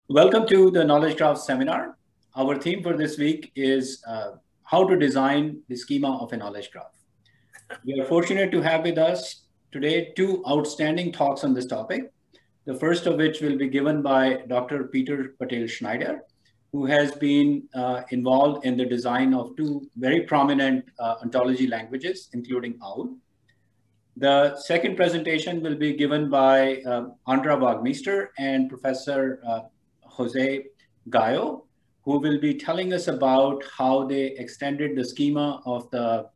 Welcome to the Knowledge Graph seminar. Our theme for this week is how to design the schema of a knowledge graph. We are fortunate to have with us today two outstanding talks on this topic. The first of which will be given by Dr. Peter Patel Schneider, who has been involved in the design of two very prominent ontology languages, including OWL. The second presentation will be given by Andra Wagmeister and Professor Jose Gallo, who will be telling us about how they extended the schema of the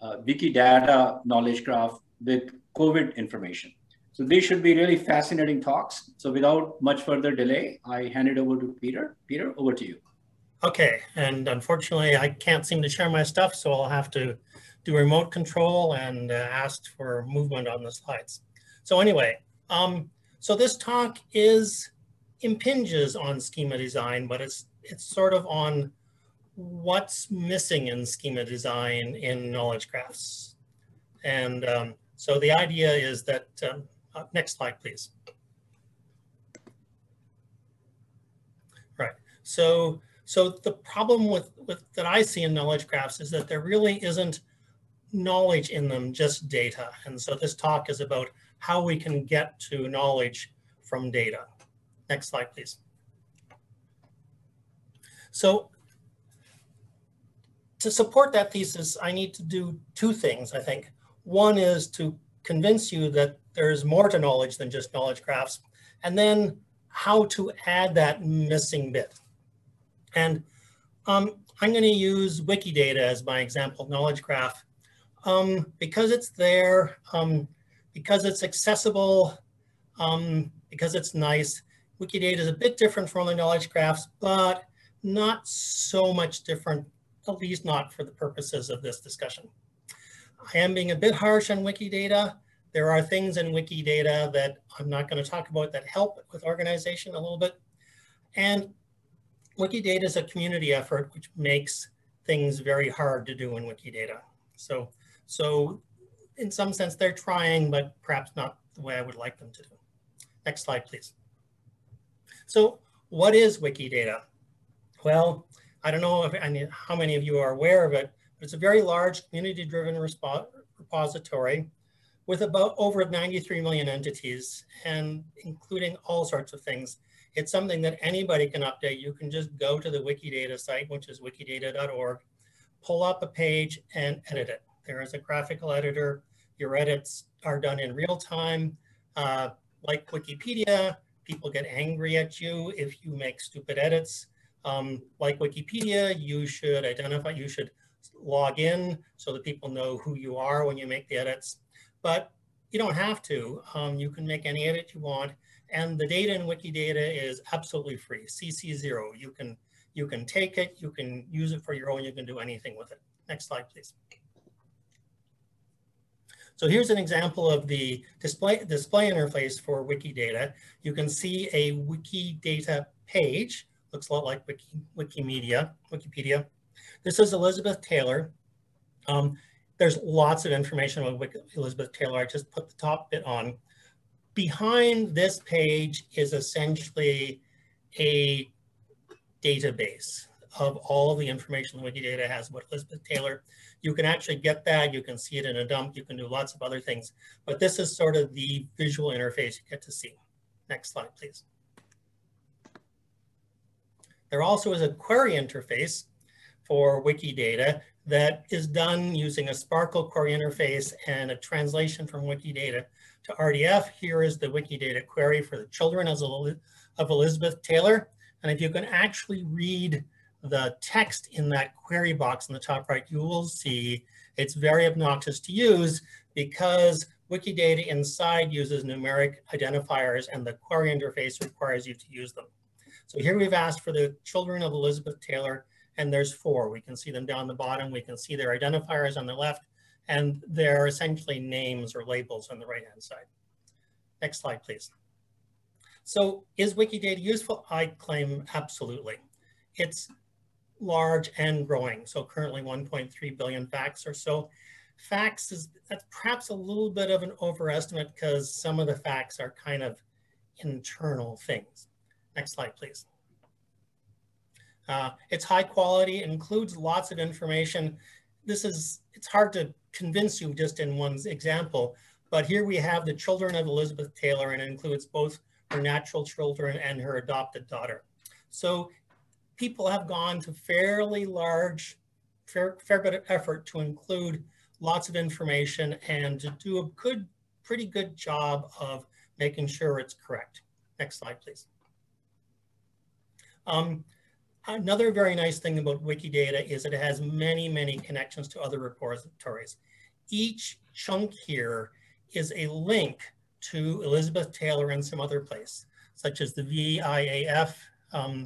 Wikidata knowledge graph with COVID information. So these should be really fascinating talks. So without much further delay, I hand it over to Peter. Peter, over to you. Okay, and unfortunately, I can't seem to share my stuff, so I'll have to do remote control and ask for movement on the slides. So anyway, so this talk impinges on schema design, but it's sort of on what's missing in schema design in knowledge graphs. And so the idea is that, next slide, please. Right, so the problem with that I see in knowledge graphs is that there really isn't knowledge in them, just data. And so this talk is about how we can get to knowledge from data. Next slide, please. So to support that thesis, I need to do two things, I think. One is to convince you that there's more to knowledge than just knowledge graphs, and then how to add that missing bit. And I'm going to use Wikidata as my example knowledge graph because it's there, because it's accessible, because it's nice. Wikidata is a bit different from other knowledge graphs, but not so much different, at least not for the purposes of this discussion. I am being a bit harsh on Wikidata. There are things in Wikidata that I'm not going to talk about that help with organization a little bit. And Wikidata is a community effort, which makes things very hard to do in Wikidata. So in some sense, they're trying, but perhaps not the way I would like them to do. Next slide, please. So what is Wikidata? Well, I don't know how many of you are aware of it, but it's a very large community-driven repository with about over 93 million entities, and including all sorts of things. It's something that anybody can update. You can just go to the Wikidata site, which is wikidata.org, pull up a page and edit it. There is a graphical editor. Your edits are done in real time. Like Wikipedia, people get angry at you if you make stupid edits. Like Wikipedia, you should log in so that people know who you are when you make the edits. But you don't have to. You can make any edit you want. And the data in Wikidata is absolutely free, CC0. You can take it, you can use it for your own, you can do anything with it. Next slide, please. So here's an example of the display interface for Wikidata. You can see a Wikidata page, looks a lot like Wikipedia. This is Elizabeth Taylor. There's lots of information about Elizabeth Taylor. I just put the top bit on. Behind this page is essentially a database of all the information Wikidata has about Elizabeth Taylor. You can actually get that. You can see it in a dump. You can do lots of other things. But this is sort of the visual interface you get to see. Next slide, please. There also is a query interface for Wikidata that is done using a Sparkle query interface and a translation from Wikidata to RDF. Here is the Wikidata query for the children of Elizabeth Taylor. And if you can actually read the text in that query box in the top right, you will see it's very obnoxious to use because Wikidata inside uses numeric identifiers and the query interface requires you to use them. So here we've asked for the children of Elizabeth Taylor, and there's 4. We can see them down the bottom. We can see their identifiers on the left, and they're essentially names or labels on the right-hand side. Next slide, please. So is Wikidata useful? I claim absolutely. It's large and growing. So currently 1.3 billion facts or so. Facts that's perhaps a little bit of an overestimate because some of the facts are kind of internal things. Next slide, please. It's high quality, includes lots of information. It's hard to convince you just in one example, but here we have the children of Elizabeth Taylor, and it includes both her natural children and her adopted daughter. So people have gone to fair bit of effort to include lots of information and to do a pretty good job of making sure it's correct. Next slide, please. Another very nice thing about Wikidata is it has many, many connections to other repositories. Each chunk here is a link to Elizabeth Taylor and some other place, such as the VIAF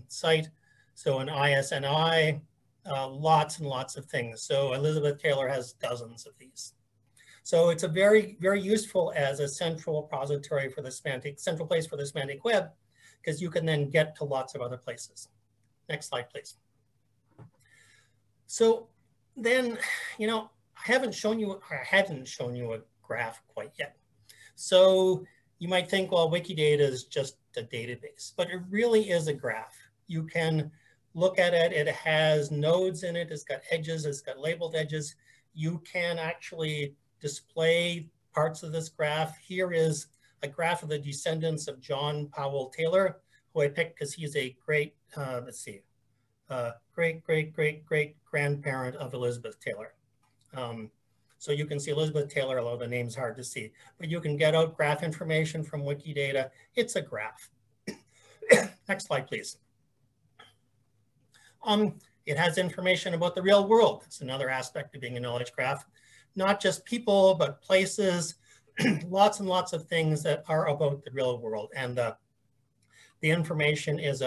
site, so an ISNI, lots and lots of things. So Elizabeth Taylor has dozens of these. So it's a very, very useful as a central repository for the central place for the semantic web, because you can then get to lots of other places. Next slide, please. So then, I hadn't shown you a graph quite yet. So you might think, well, Wikidata is just a database, but it really is a graph. You can look at it. It has nodes in it. It's got edges. It's got labeled edges. You can actually display parts of this graph. Here is a graph of the descendants of John Powell Taylor, who I picked because he's a great, great grandparent of Elizabeth Taylor. So you can see Elizabeth Taylor, although the name's hard to see, but you can get out graph information from Wikidata. It's a graph. Next slide, please. It has information about the real world. It's another aspect of being a knowledge graph. Not just people, but places, lots and lots of things that are about the real world. And the information is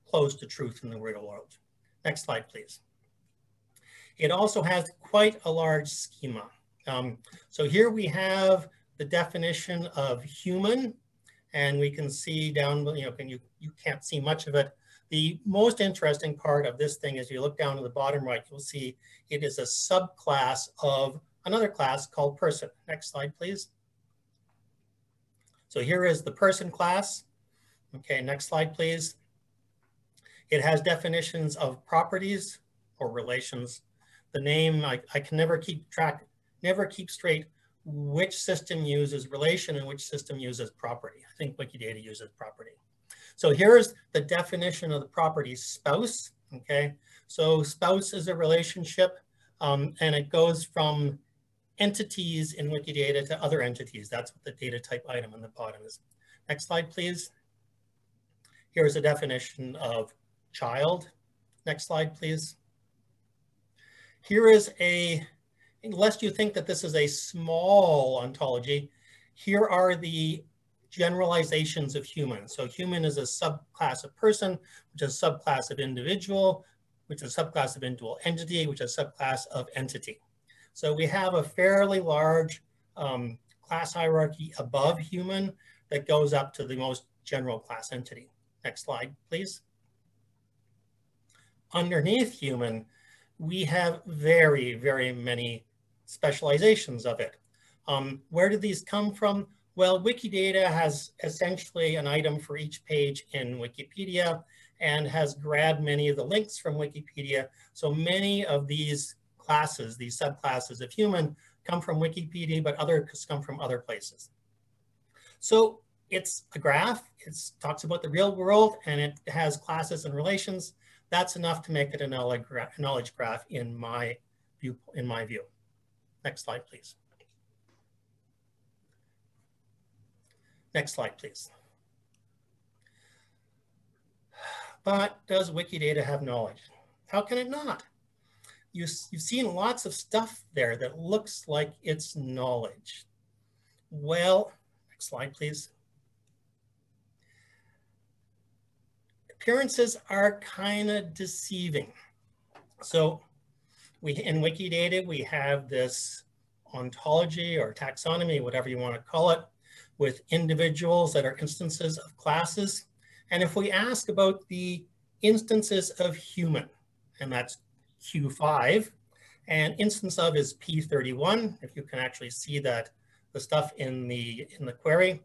close to truth in the real world. Next slide, please. It also has quite a large schema. So here we have the definition of human, and we can see down, you can't see much of it. The most interesting part of this thing is you look down to the bottom right, you'll see it is a subclass of another class called person. Next slide, please. So here is the person class. Okay, next slide, please. It has definitions of properties or relations. The name, I can never keep straight which system uses relation and which system uses property. I think Wikidata uses property. So here's the definition of the property spouse, okay? So spouse is a relationship, and it goes from entities in Wikidata to other entities. That's what the data type item on the bottom is. Next slide, please. Here's a definition of child. Next slide, please. Here is lest you think that this is a small ontology, here are the generalizations of human. So human is a subclass of person, which is a subclass of individual, which is a subclass of individual entity, which is a subclass of entity. So we have a fairly large class hierarchy above human that goes up to the most general class entity. Next slide, please. Underneath human, we have very, very many specializations of it. Where did these come from? Well, Wikidata has essentially an item for each page in Wikipedia and has grabbed many of the links from Wikipedia. So many of these classes, these subclasses of human, come from Wikipedia, but others come from other places. So it's a graph. It talks about the real world, and it has classes and relations. That's enough to make it a knowledge graph in my view. Next slide, please. Next slide, please. But does Wikidata have knowledge? How can it not? You've seen lots of stuff there that looks like it's knowledge. Well, next slide, please. Appearances are kind of deceiving. So in Wikidata, we have this ontology or taxonomy, whatever you want to call it, with individuals that are instances of classes. And if we ask about the instances of human, and that's Q5, and instance of is P31, if you can actually see that, the stuff in the query.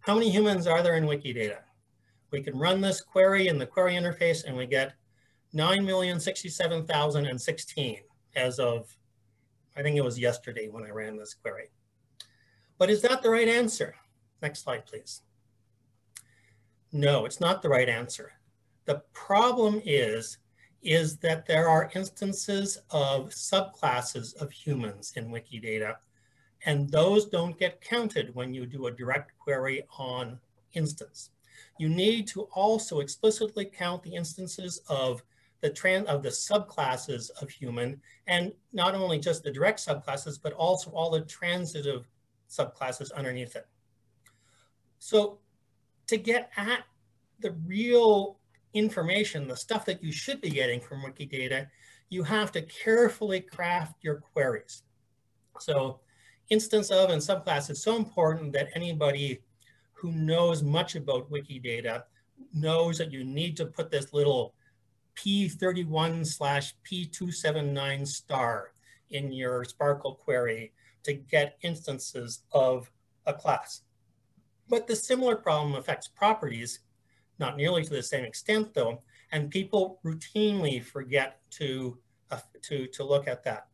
How many humans are there in Wikidata? We can run this query in the query interface and we get 9,067,016 as of, I think it was yesterday when I ran this query. But is that the right answer? Next slide, please. No, it's not the right answer. The problem is that there are instances of subclasses of humans in Wikidata, and those don't get counted when you do a direct query on instance. You need to also explicitly count the instances of the subclasses of human, and not only just the direct subclasses, but also all the transitive subclasses underneath it. So to get at the real information, the stuff that you should be getting from Wikidata, you have to carefully craft your queries. So instance of and subclass is so important that anybody who knows much about Wikidata knows that you need to put this little P31/P279 star in your SPARQL query to get instances of a class. But the similar problem affects properties, not nearly to the same extent though, and people routinely forget to look at that.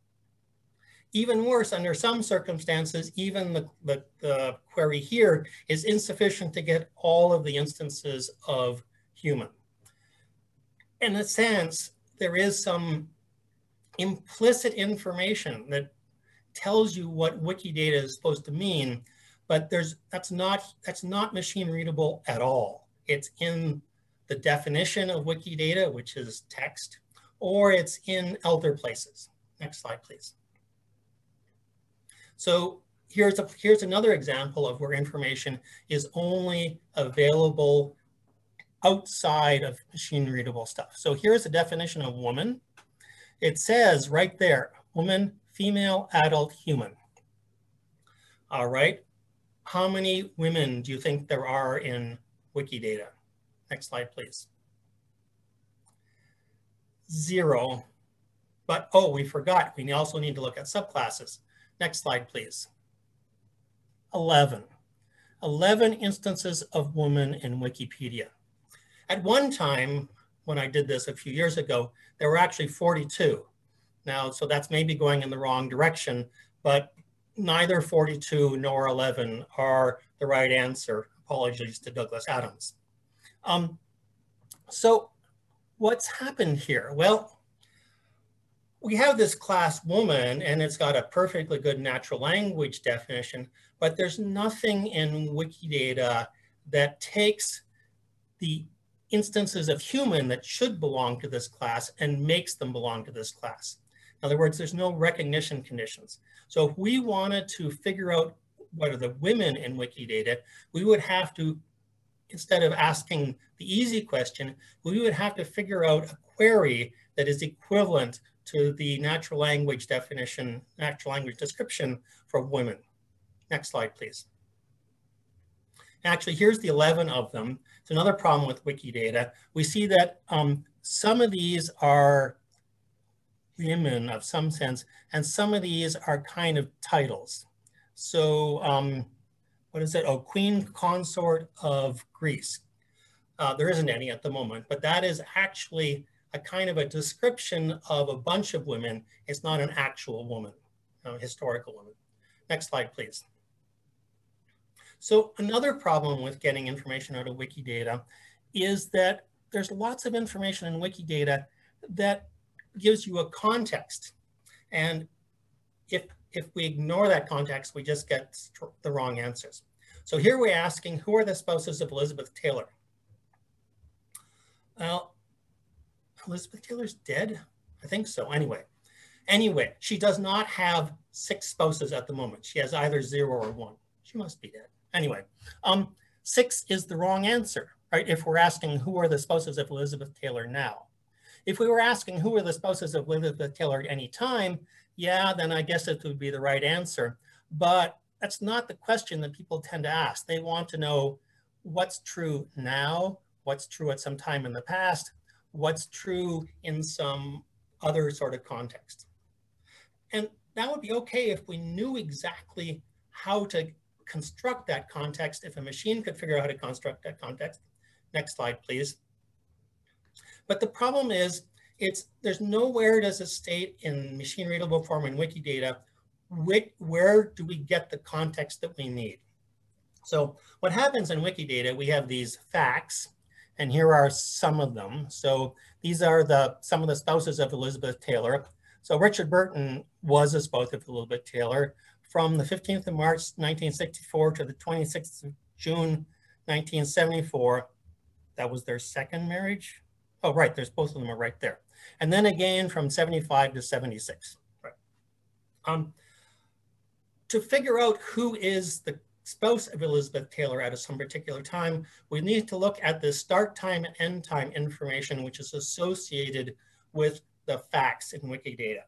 Even worse, under some circumstances, even the query here is insufficient to get all of the instances of human. In a sense, there is some implicit information that tells you what Wikidata is supposed to mean, but that's not machine readable at all. It's in the definition of Wikidata, which is text, or it's in other places. Next slide, please. So here's another example of where information is only available outside of machine readable stuff. So here's a definition of woman. It says right there, woman, female, adult, human. All right. How many women do you think there are in Wikidata? Next slide, please. 0. But, oh, we forgot. We also need to look at subclasses. Next slide, please. 11. 11 instances of woman in Wikipedia. At one time, when I did this a few years ago, there were actually 42. Now, so that's maybe going in the wrong direction, but neither 42 nor 11 are the right answer. Apologies to Douglas Adams. So what's happened here? Well, we have this class woman and it's got a perfectly good natural language definition, but there's nothing in Wikidata that takes the instances of human that should belong to this class and makes them belong to this class. In other words, there's no recognition conditions. So if we wanted to figure out what are the women in Wikidata, we would have to, instead of asking the easy question, we would have to figure out a query that is equivalent to the natural language definition, natural language description for women. Next slide, please. Actually, here's the 11 of them. It's another problem with Wikidata. We see that some of these are women of some sense, and some of these are kind of titles. So what is it? Oh, Queen Consort of Greece. There isn't any at the moment, but that is actually a kind of a description of a bunch of women. It's not an actual woman, historical woman. Next slide, please. So another problem with getting information out of Wikidata is that there's lots of information in Wikidata that gives you a context. And if we ignore that context, we just get the wrong answers. So here we're asking, who are the spouses of Elizabeth Taylor? Well, Elizabeth Taylor's dead? I think so, anyway. Anyway, she does not have 6 spouses at the moment. She has either 0 or 1. She must be dead. Anyway, 6 is the wrong answer, right? If we're asking who are the spouses of Elizabeth Taylor now. If we were asking who are the spouses of Elizabeth Taylor at any time, yeah, then I guess it would be the right answer. But that's not the question that people tend to ask. They want to know what's true now, what's true at some time in the past, what's true in some other sort of context. And that would be okay if we knew exactly how to construct that context if a machine could figure out how to construct that context. Next slide, please. But the problem is, there's nowhere does it state in machine readable form in Wikidata, where do we get the context that we need? So what happens in Wikidata, we have these facts, and here are some of them. So these are some of the spouses of Elizabeth Taylor. So Richard Burton was a spouse of Elizabeth Taylor from the 15th of March, 1964 to the 26th of June, 1974. That was their second marriage. Oh, right, there's both of them are right there. And then again from 75 to 76. Right. To figure out who is the spouse of Elizabeth Taylor at some particular time, we need to look at the start time and end time information, which is associated with the facts in Wikidata.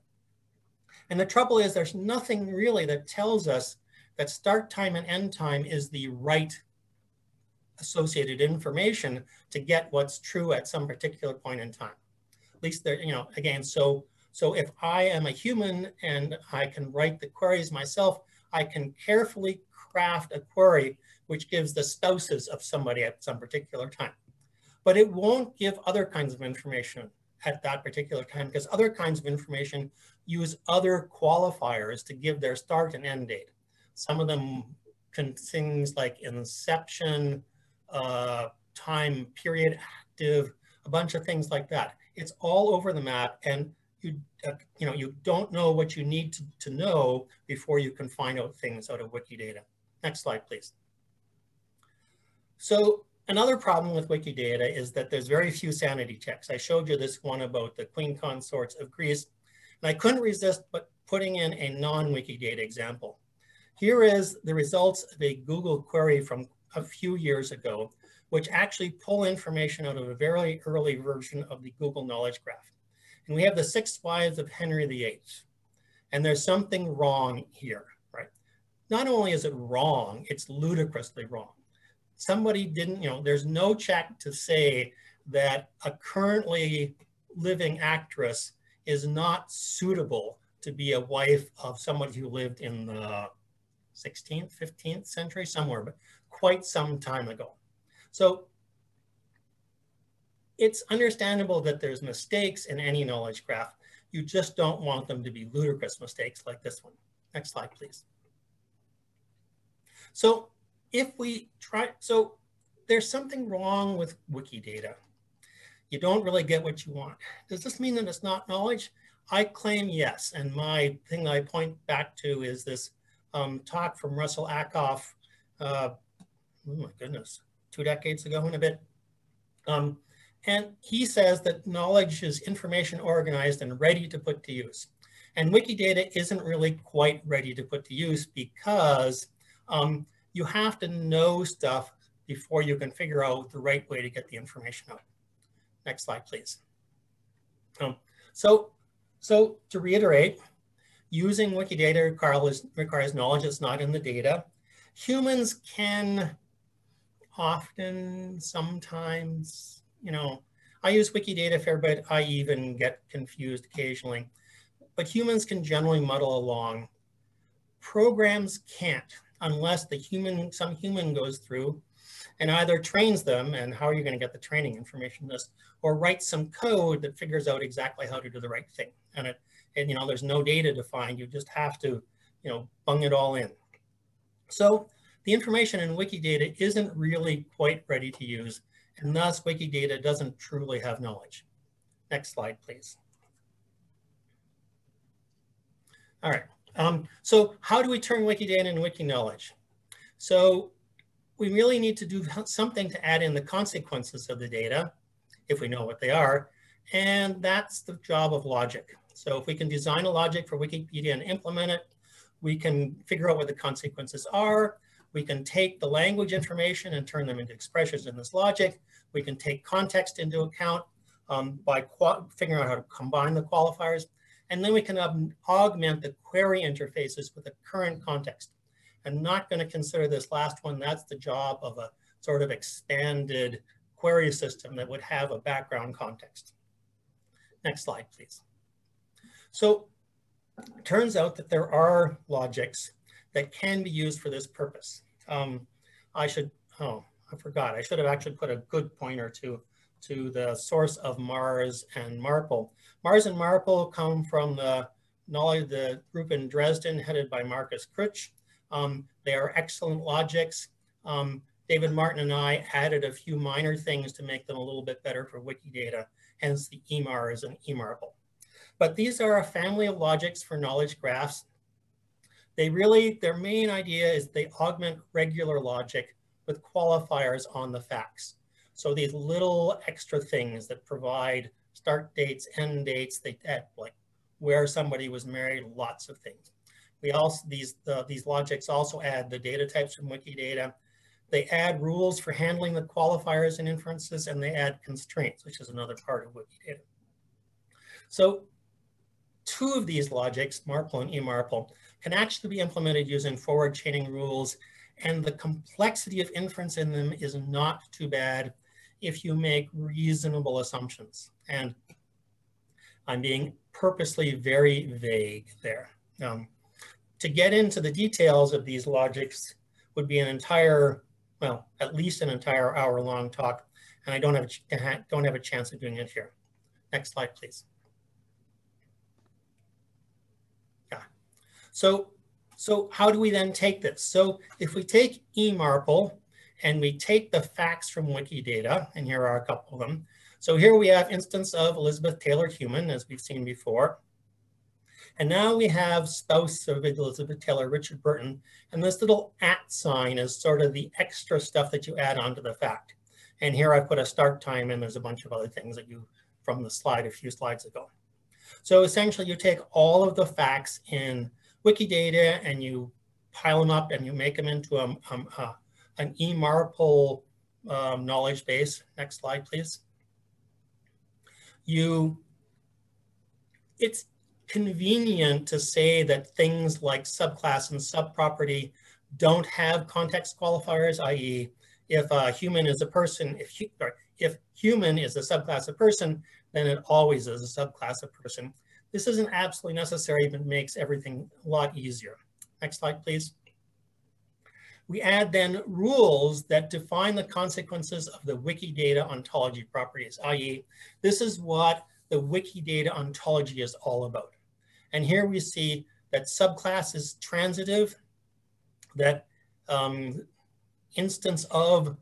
And the trouble is there's nothing really that tells us that start time and end time is the right associated information to get what's true at some particular point in time. At least there, again, so if I am a human and I can write the queries myself, I can carefully craft a query which gives the spouses of somebody at some particular time. But it won't give other kinds of information at that particular time, because other kinds of information use other qualifiers to give their start and end date. Some of them can things like inception, time period active, a bunch of things like that. It's all over the map, and you don't know what you need to know before you can find out things out of Wikidata. Next slide, please. So another problem with Wikidata is that there's very few sanity checks. I showed you this one about the queen consorts of Greece, and I couldn't resist but putting in a non-Wikidata example. Here is the results of a Google query from a few years ago, which actually pull information out of a very early version of the Google Knowledge Graph. And we have the 6 wives of Henry VIII. And there's something wrong here, right? Not only is it wrong, it's ludicrously wrong. Somebody didn't, there's no check to say that a currently living actress is not suitable to be a wife of somebody who lived in the 16th, 15th century, somewhere, but quite some time ago. So it's understandable that there's mistakes in any knowledge graph. You just don't want them to be ludicrous mistakes like this one. Next slide, please. So if we try, so there's something wrong with Wikidata. You don't really get what you want. Does this mean that it's not knowledge? I claim yes. And my thing that I point back to is this talk from Russell Ackoff, oh my goodness, 2 decades ago and a bit. And he says that knowledge is information organized and ready to put to use. And Wikidata isn't really quite ready to put to use because you have to know stuff before you can figure out the right way to get the information out. Next slide, please. So to reiterate, using Wikidata requires knowledge that's not in the data. Humans can often, sometimes, I use Wikidata a fair bit. I even get confused occasionally, but humans can generally muddle along. Programs can't unless some human goes through and either trains them, and how are you going to get the training information this, or writes some code that figures out exactly how to do the right thing. And there's no data to find. You just have to, bung it all in. So the information in Wikidata isn't really quite ready to use, and thus Wikidata doesn't truly have knowledge. Next slide, please. All right, so how do we turn Wikidata into Wiki-knowledge? So we really need to do something to add in the consequences of the data, if we know what they are, and that's the job of logic. So if we can design a logic for Wikipedia and implement it, we can figure out what the consequences are. We can take the language information and turn them into expressions in this logic. We can take context into account by figuring out how to combine the qualifiers. And then we can augment the query interfaces with the current context. I'm not going to consider this last one. That's the job of a sort of expanded query system that would have a background context. Next slide, please. So it turns out that there are logics that can be used for this purpose. I should, oh, I forgot. I should have actually put a good pointer to the source of Mars and MARPL. Mars and MARPL come from the group in Dresden headed by Marcus Krutsch. They are excellent logics. David Martin and I added a few minor things to make them a little bit better for Wikidata, hence the eMars and eMARPL. But these are a family of logics for knowledge graphs. They really, their main idea is they augment regular logic with qualifiers on the facts. So these little extra things that provide start dates, end dates, they add like where somebody was married, lots of things. We also, these logics also add the data types from Wikidata. They add rules for handling the qualifiers and inferences, and they add constraints, which is another part of Wikidata. So two of these logics, MARPL and eMARPL, can actually be implemented using forward chaining rules, and the complexity of inference in them is not too bad if you make reasonable assumptions. And I'm being purposely very vague there. To get into the details of these logics would be an entire, well, at least an entire hour-long talk, and I don't have a chance of doing it here. Next slide, please. Yeah. So how do we then take this? So if we take eMARPL and we take the facts from Wikidata, and here are a couple of them. So here we have instance of Elizabeth Taylor Human, as we've seen before. And now we have spouse of Elizabeth Taylor, Richard Burton, and this little @ sign is sort of the extra stuff that you add onto the fact. And here I put a start time, and there's a bunch of other things that you, from the slide a few slides ago. So essentially you take all of the facts in Wikidata and you pile them up and you make them into an eMARPL knowledge base. Next slide, please. It's convenient to say that things like subclass and subproperty don't have context qualifiers, i.e. if human is a person, if human is a subclass of person, then it always is a subclass of person. This isn't absolutely necessary, but makes everything a lot easier. Next slide, please. We add then rules that define the consequences of the Wikidata ontology properties, i.e. this is what the Wikidata ontology is all about. And here we see that subclass is transitive, that instance of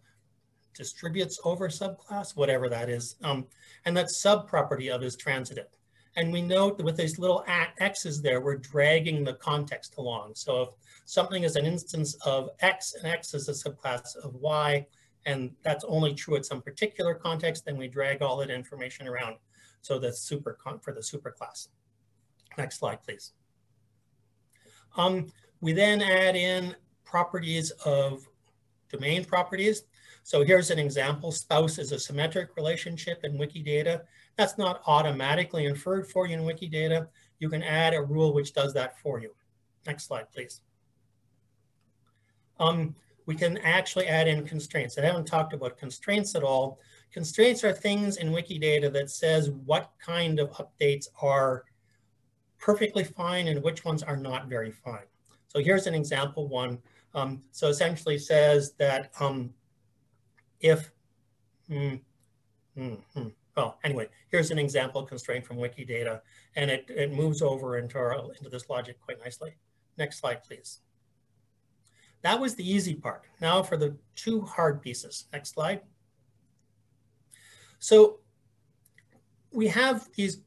distributes over subclass, whatever that is, and that subproperty of is transitive. And we note that with these little x's there, we're dragging the context along. So if something is an instance of X and X is a subclass of Y, and that's only true at some particular context, then we drag all that information around. So that's for the superclass. Next slide, please. We then add in properties of domain properties. So here's an example. Spouse is a symmetric relationship in Wikidata. That's not automatically inferred for you in Wikidata. You can add a rule which does that for you. Next slide, please. We can actually add in constraints. I haven't talked about constraints at all. Constraints are things in Wikidata that says what kind of updates are perfectly fine and which ones are not very fine. So here's an example one. So essentially says that well, anyway, here's an example constraint from Wikidata, and it moves over into this logic quite nicely. Next slide, please. That was the easy part. Now for the two hard pieces. Next slide. So we have these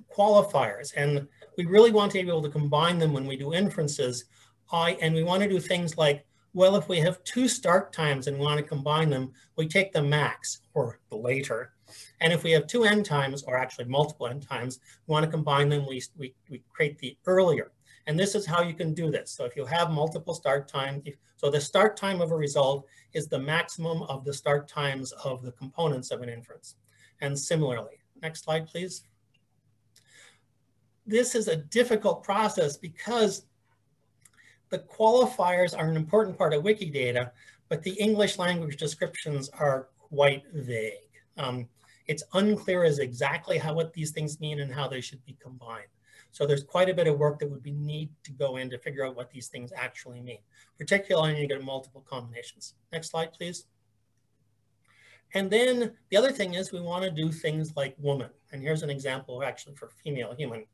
qualifiers, and we really want to be able to combine them when we do inferences. And we want to do things like, well, if we have two start times and want to combine them, we take the max or the later. And if we have two end times, or actually multiple end times, we want to combine them, we create the earlier. And this is how you can do this. So if you have multiple start times, so the start time of a result is the maximum of the start times of the components of an inference. And similarly, next slide, please. This is a difficult process because the qualifiers are an important part of Wikidata, but the English language descriptions are quite vague. It's unclear as exactly what these things mean and how they should be combined. So there's quite a bit of work that would be need to go in to figure out what these things actually mean, particularly when you get multiple combinations. Next slide, please. And then the other thing is we want to do things like woman. And here's an example actually for female human.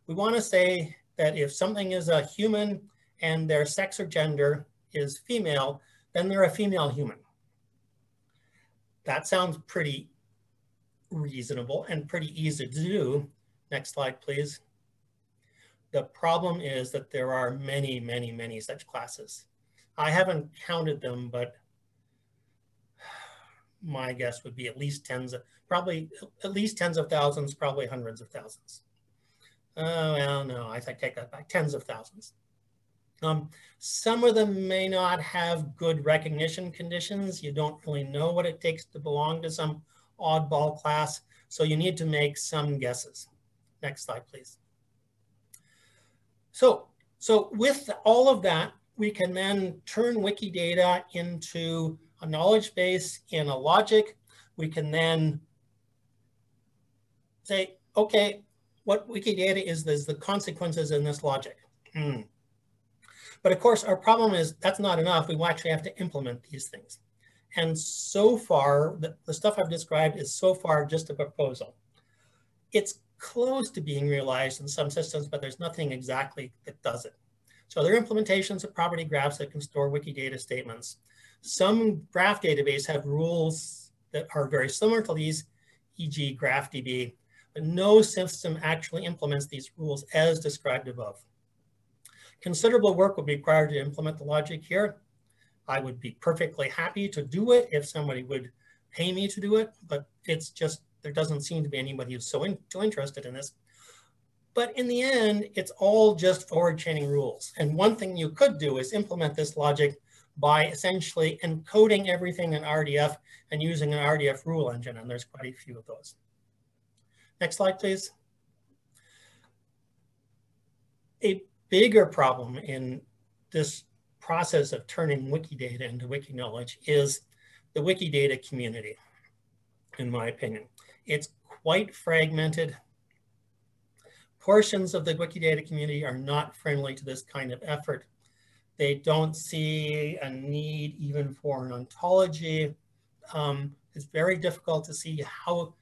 We want to say that if something is a human and their sex or gender is female, then they're a female human. That sounds pretty reasonable and pretty easy to do. Next slide, please. The problem is that there are many, many, many such classes. I haven't counted them, but my guess would be at least probably at least tens of thousands, probably hundreds of thousands. Oh, well, no, I take that back, tens of thousands. Some of them may not have good recognition conditions. You don't really know what it takes to belong to some oddball class, so you need to make some guesses. Next slide, please. So with all of that, we can then turn Wikidata into a knowledge base in a logic. We can then say, okay, what Wikidata is the consequences in this logic. But of course, our problem is that's not enough. We will actually have to implement these things. And so far, the stuff I've described is so far just a proposal. It's close to being realized in some systems, but there's nothing exactly that does it. So there are implementations of property graphs that can store Wikidata statements. Some graph databases have rules that are very similar to these, e.g. GraphDB, but no system actually implements these rules as described above. Considerable work would be required to implement the logic here. I would be perfectly happy to do it if somebody would pay me to do it, but it's just, there doesn't seem to be anybody who's so interested in this. But in the end, it's all just forward chaining rules. And one thing you could do is implement this logic by essentially encoding everything in RDF and using an RDF rule engine, and there's quite a few of those. Next slide, please. A bigger problem in this process of turning Wikidata into Wiki-knowledge is the Wikidata community, in my opinion. It's quite fragmented. Portions of the Wikidata community are not friendly to this kind of effort. They don't see a need even for an ontology. It's very difficult to see how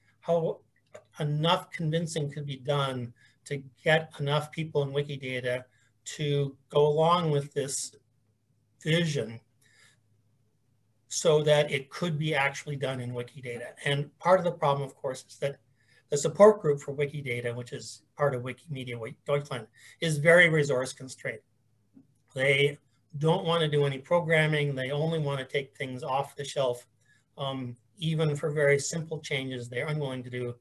enough convincing could be done to get enough people in Wikidata to go along with this vision so that it could be actually done in Wikidata. And part of the problem, of course, is that the support group for Wikidata, which is part of Wikimedia Deutschland, is very resource constrained. They don't want to do any programming. They only want to take things off the shelf. Even for very simple changes, they're unwilling to do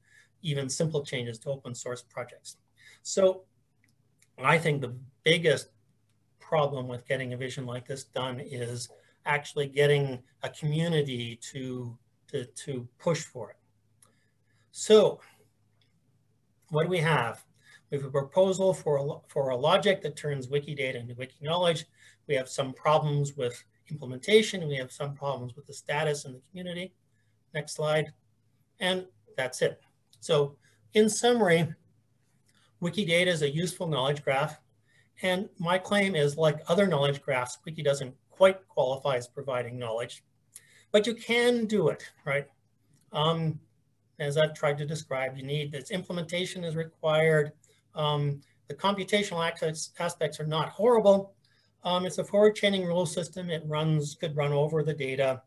even simple changes to open source projects. So I think the biggest problem with getting a vision like this done is actually getting a community to push for it. So what do we have? We have a proposal for a logic that turns Wikidata into Wiki-knowledge. We have some problems with implementation. We have some problems with the status in the community. Next slide. And that's it. So in summary, Wikidata is a useful knowledge graph. And my claim is, like other knowledge graphs, Wiki doesn't quite qualify as providing knowledge, but you can do it, right? As I've tried to describe, you need this implementation is required. The computational aspects are not horrible. It's a forward chaining rule system. It could run over the data.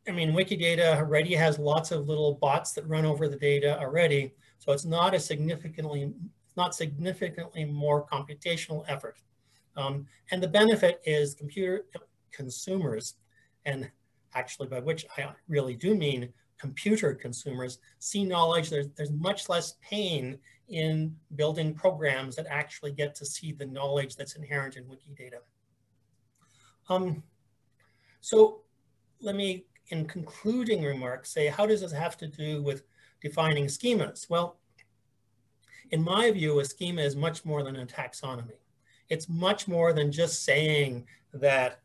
Wikidata already has lots of little bots that run over the data already, so it's not a significantly more computational effort. And the benefit is computer consumers, and actually by which I really do mean computer consumers, see knowledge. There's much less pain in building programs that actually get to see the knowledge that's inherent in Wikidata. So let me, in concluding remarks, say, how does this have to do with defining schemas? Well, in my view, a schema is much more than a taxonomy. It's much more than just saying that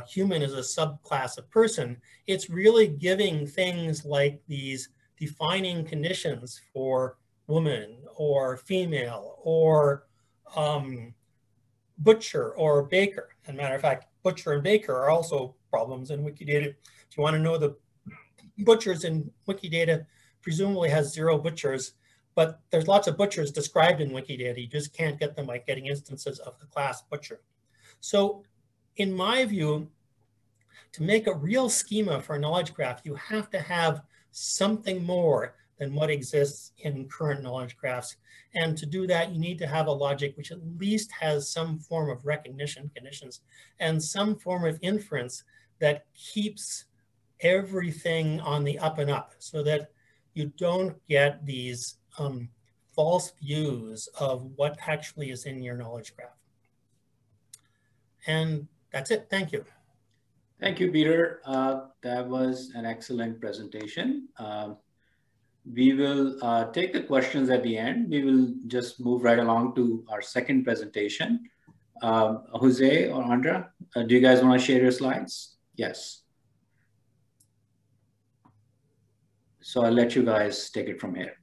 human is a subclass of person. It's really giving things like these defining conditions for woman or female or butcher or baker. As a matter of fact, butcher and baker are also problems in Wikidata. If you want to know the butchers in Wikidata, presumably has 0 butchers, but there's lots of butchers described in Wikidata. You just can't get them by getting instances of the class butcher. So in my view, to make a real schema for a knowledge graph, you have to have something more than what exists in current knowledge graphs. And to do that, you need to have a logic which at least has some form of recognition conditions and some form of inference that keeps everything on the up and up so that you don't get these false views of what actually is in your knowledge graph. And that's it. Thank you. Thank you, Peter. That was an excellent presentation. We will take the questions at the end. We will just move right along to our second presentation. Jose or Andra, do you guys want to share your slides? Yes. So I'll let you guys take it from here.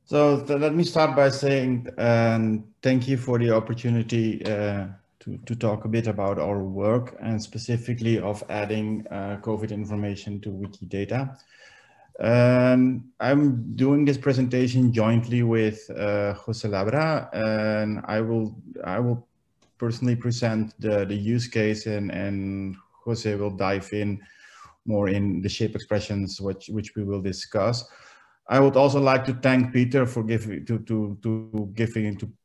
So let me start by saying thank you for the opportunity to talk a bit about our work and specifically of adding COVID information to Wikidata. I'm doing this presentation jointly with Jose Labra, and I will personally present the use case, and Jose will dive in more in the shape expressions, which we will discuss. I would also like to thank Peter for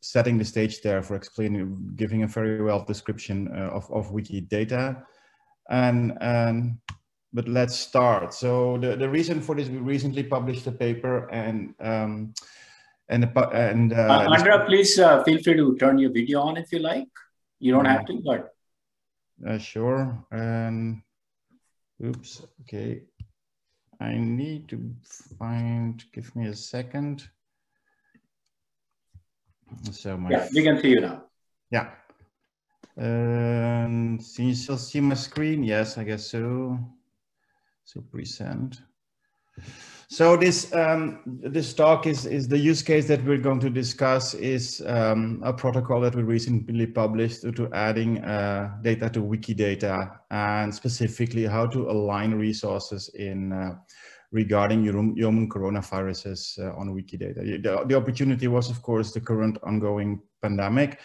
setting the stage there, for giving a very well description of Wikidata. But let's start. So the reason for this, we recently published a paper, Andra, please feel free to turn your video on if you like. You don't have to, but sure. Oops. Okay. I need to give me a second. So yeah, we can see you now. Yeah. Can you still see my screen? Yes, I guess so. So present. So this talk is the use case that we're going to discuss is a protocol that we recently published to adding data to Wikidata, and specifically how to align resources in regarding human coronaviruses on Wikidata. The opportunity was, of course, the current ongoing pandemic,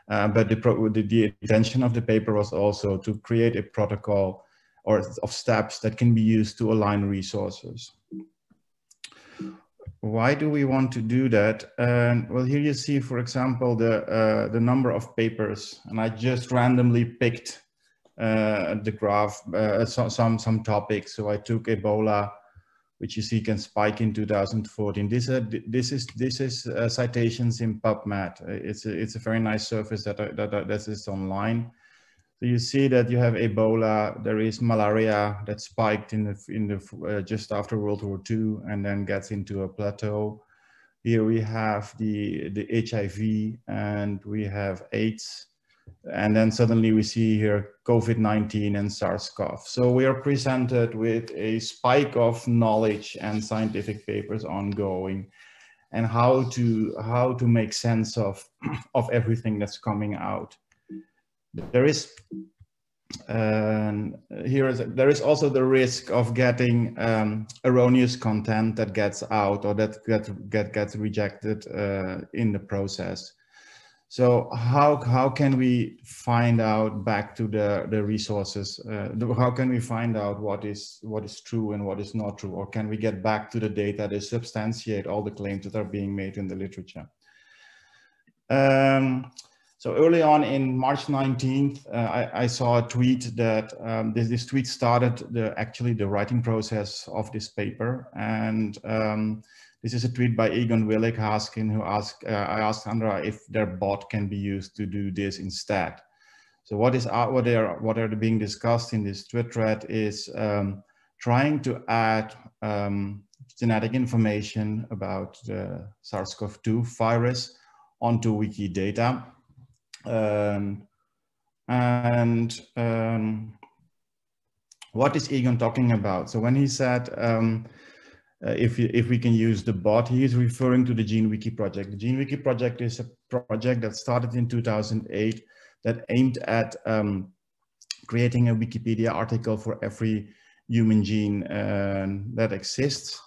but the intention of the paper was also to create a protocol or of steps that can be used to align resources. Why do we want to do that? Well, here you see, for example, the number of papers, and I just randomly picked the graph, some topics. So I took Ebola, which you see can spike in 2014. This is citations in PubMed. It's a very nice service that is online. So you see that you have Ebola, there is malaria that spiked in the just after World War II and then gets into a plateau. Here we have the HIV and we have AIDS. And then suddenly we see here COVID-19 and SARS-CoV. So we are presented with a spike of knowledge and scientific papers ongoing, and how to make sense of everything that's coming out. There is also the risk of getting erroneous content that gets out or that gets rejected in the process. So how can we find out back to the resources? How can we find out what is true and what is not true? Or can we get back to the data that substantiate all the claims that are being made in the literature? So early on in March 19th, I saw a tweet that this tweet started the writing process of this paper. And this is a tweet by Egon Willig Haskin, who I asked Andra if their bot can be used to do this instead. So what are being discussed in this tweet thread is trying to add genetic information about the SARS-CoV-2 virus onto Wikidata. What is Egon talking about? So when he said if we can use the bot. He is referring to the GeneWiki project. The GeneWiki project is a project that started in 2008 that aimed at creating a Wikipedia article for every human gene that exists.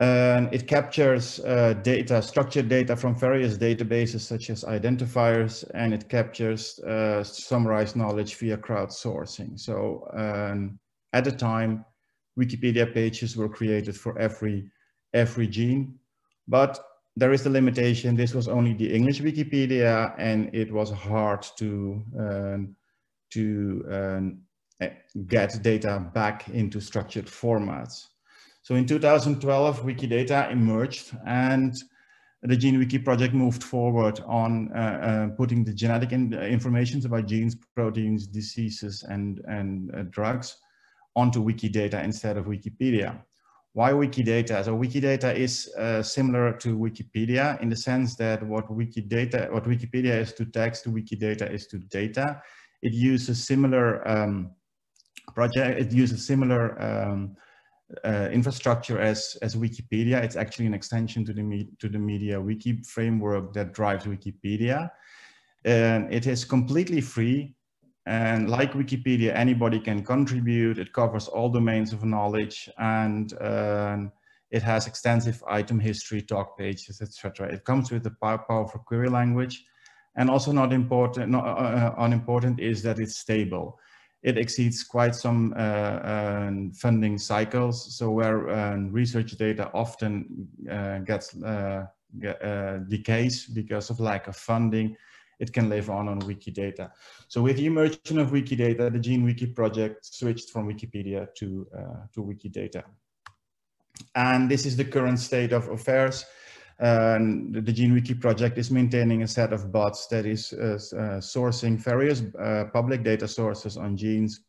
It captures data, structured data from various databases such as identifiers, and it captures summarized knowledge via crowdsourcing. So at the time, Wikipedia pages were created for every gene, but there is the limitation. This was only the English Wikipedia, and it was hard to get data back into structured formats. So in 2012, Wikidata emerged, and the GeneWiki project moved forward on putting the genetic information about genes, proteins, diseases, and drugs onto Wikidata instead of Wikipedia. Why Wikidata? So Wikidata is similar to Wikipedia in the sense that what Wikipedia is to text, Wikidata is to data. It uses similar infrastructure as Wikipedia. It's actually an extension to the MediaWiki framework that drives Wikipedia. And it is completely free. And like Wikipedia, anybody can contribute. It covers all domains of knowledge, and it has extensive item history, talk pages, etc. It comes with a powerful query language, and also unimportant is that it's stable. It exceeds quite some funding cycles. So where research data often decays because of lack of funding, it can live on Wikidata. So with the emergence of Wikidata, the GeneWiki project switched from Wikipedia to Wikidata. And this is the current state of affairs. The GeneWiki project is maintaining a set of bots that is sourcing various public data sources on genes,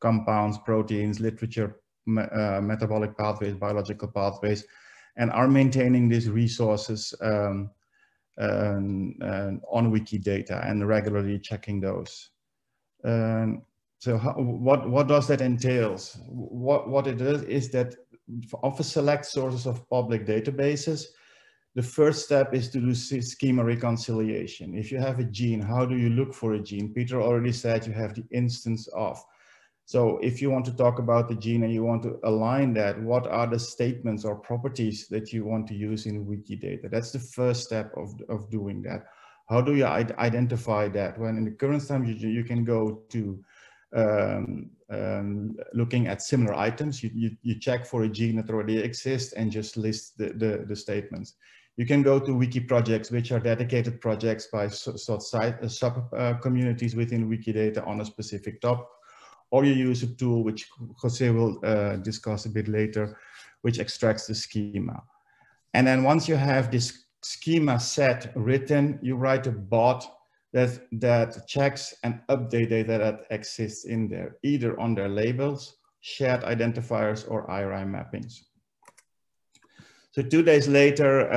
compounds, proteins, literature, metabolic pathways, biological pathways, and are maintaining these resources on Wikidata and regularly checking those. So what does that entail? What it is that of a select sources of public databases, the first step is to do schema reconciliation. If you have a gene, how do you look for a gene? Peter already said you have the instance of. So if you want to talk about the gene and you want to align that, what are the statements or properties that you want to use in Wikidata? That's the first step of doing that. How do you identify that? When in the current time, you can go to looking at similar items. You check for a gene that already exists and just list the statements. You can go to wiki projects, which are dedicated projects by sub-communities within Wikidata on a specific topic, or you use a tool which Jose will discuss a bit later, which extracts the schema. And then once you have this schema set written, you write a bot that checks and updates data that exists in there, either on their labels, shared identifiers, or IRI mappings. So 2 days later,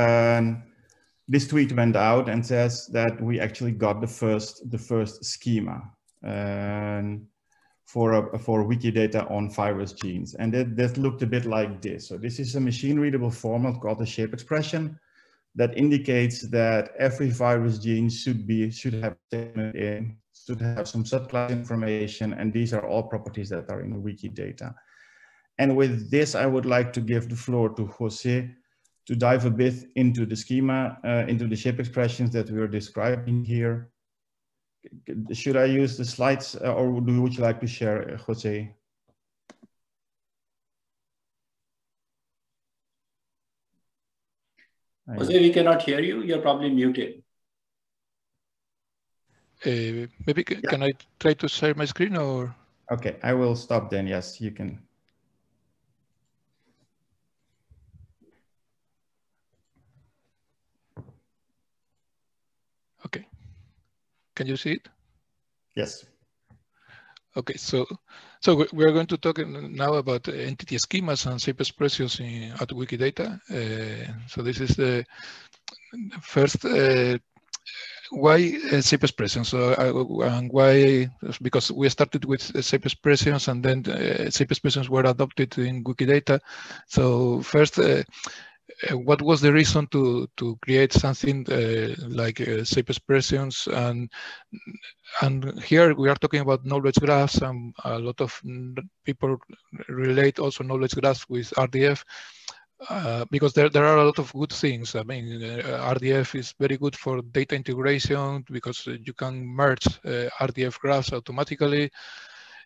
this tweet went out and says that we actually got the first schema for Wikidata on virus genes, and that looked a bit like this. So this is a machine-readable format called a shape expression that indicates that every virus gene should have some subclass information, and these are all properties that are in Wikidata. And with this, I would like to give the floor to Jose to dive a bit into the schema, into the shape expressions that we are describing here. Should I use the slides, or would you like to share, Jose? Jose, we cannot hear you. You're probably muted. Maybe can I try to share my screen, or? Okay, I will stop then. Yes, you can. Okay. Can you see it? Yes. Okay, so we're going to talk now about entity schemas and shape expressions at Wikidata. So this is the first why shape expressions? And why? Because we started with shape expressions, and then shape expressions were adopted in Wikidata. So first, what was the reason to create something like shape expressions? And here we are talking about knowledge graphs, and a lot of people relate also knowledge graphs with RDF. Because there are a lot of good things. I mean, RDF is very good for data integration because you can merge RDF graphs automatically.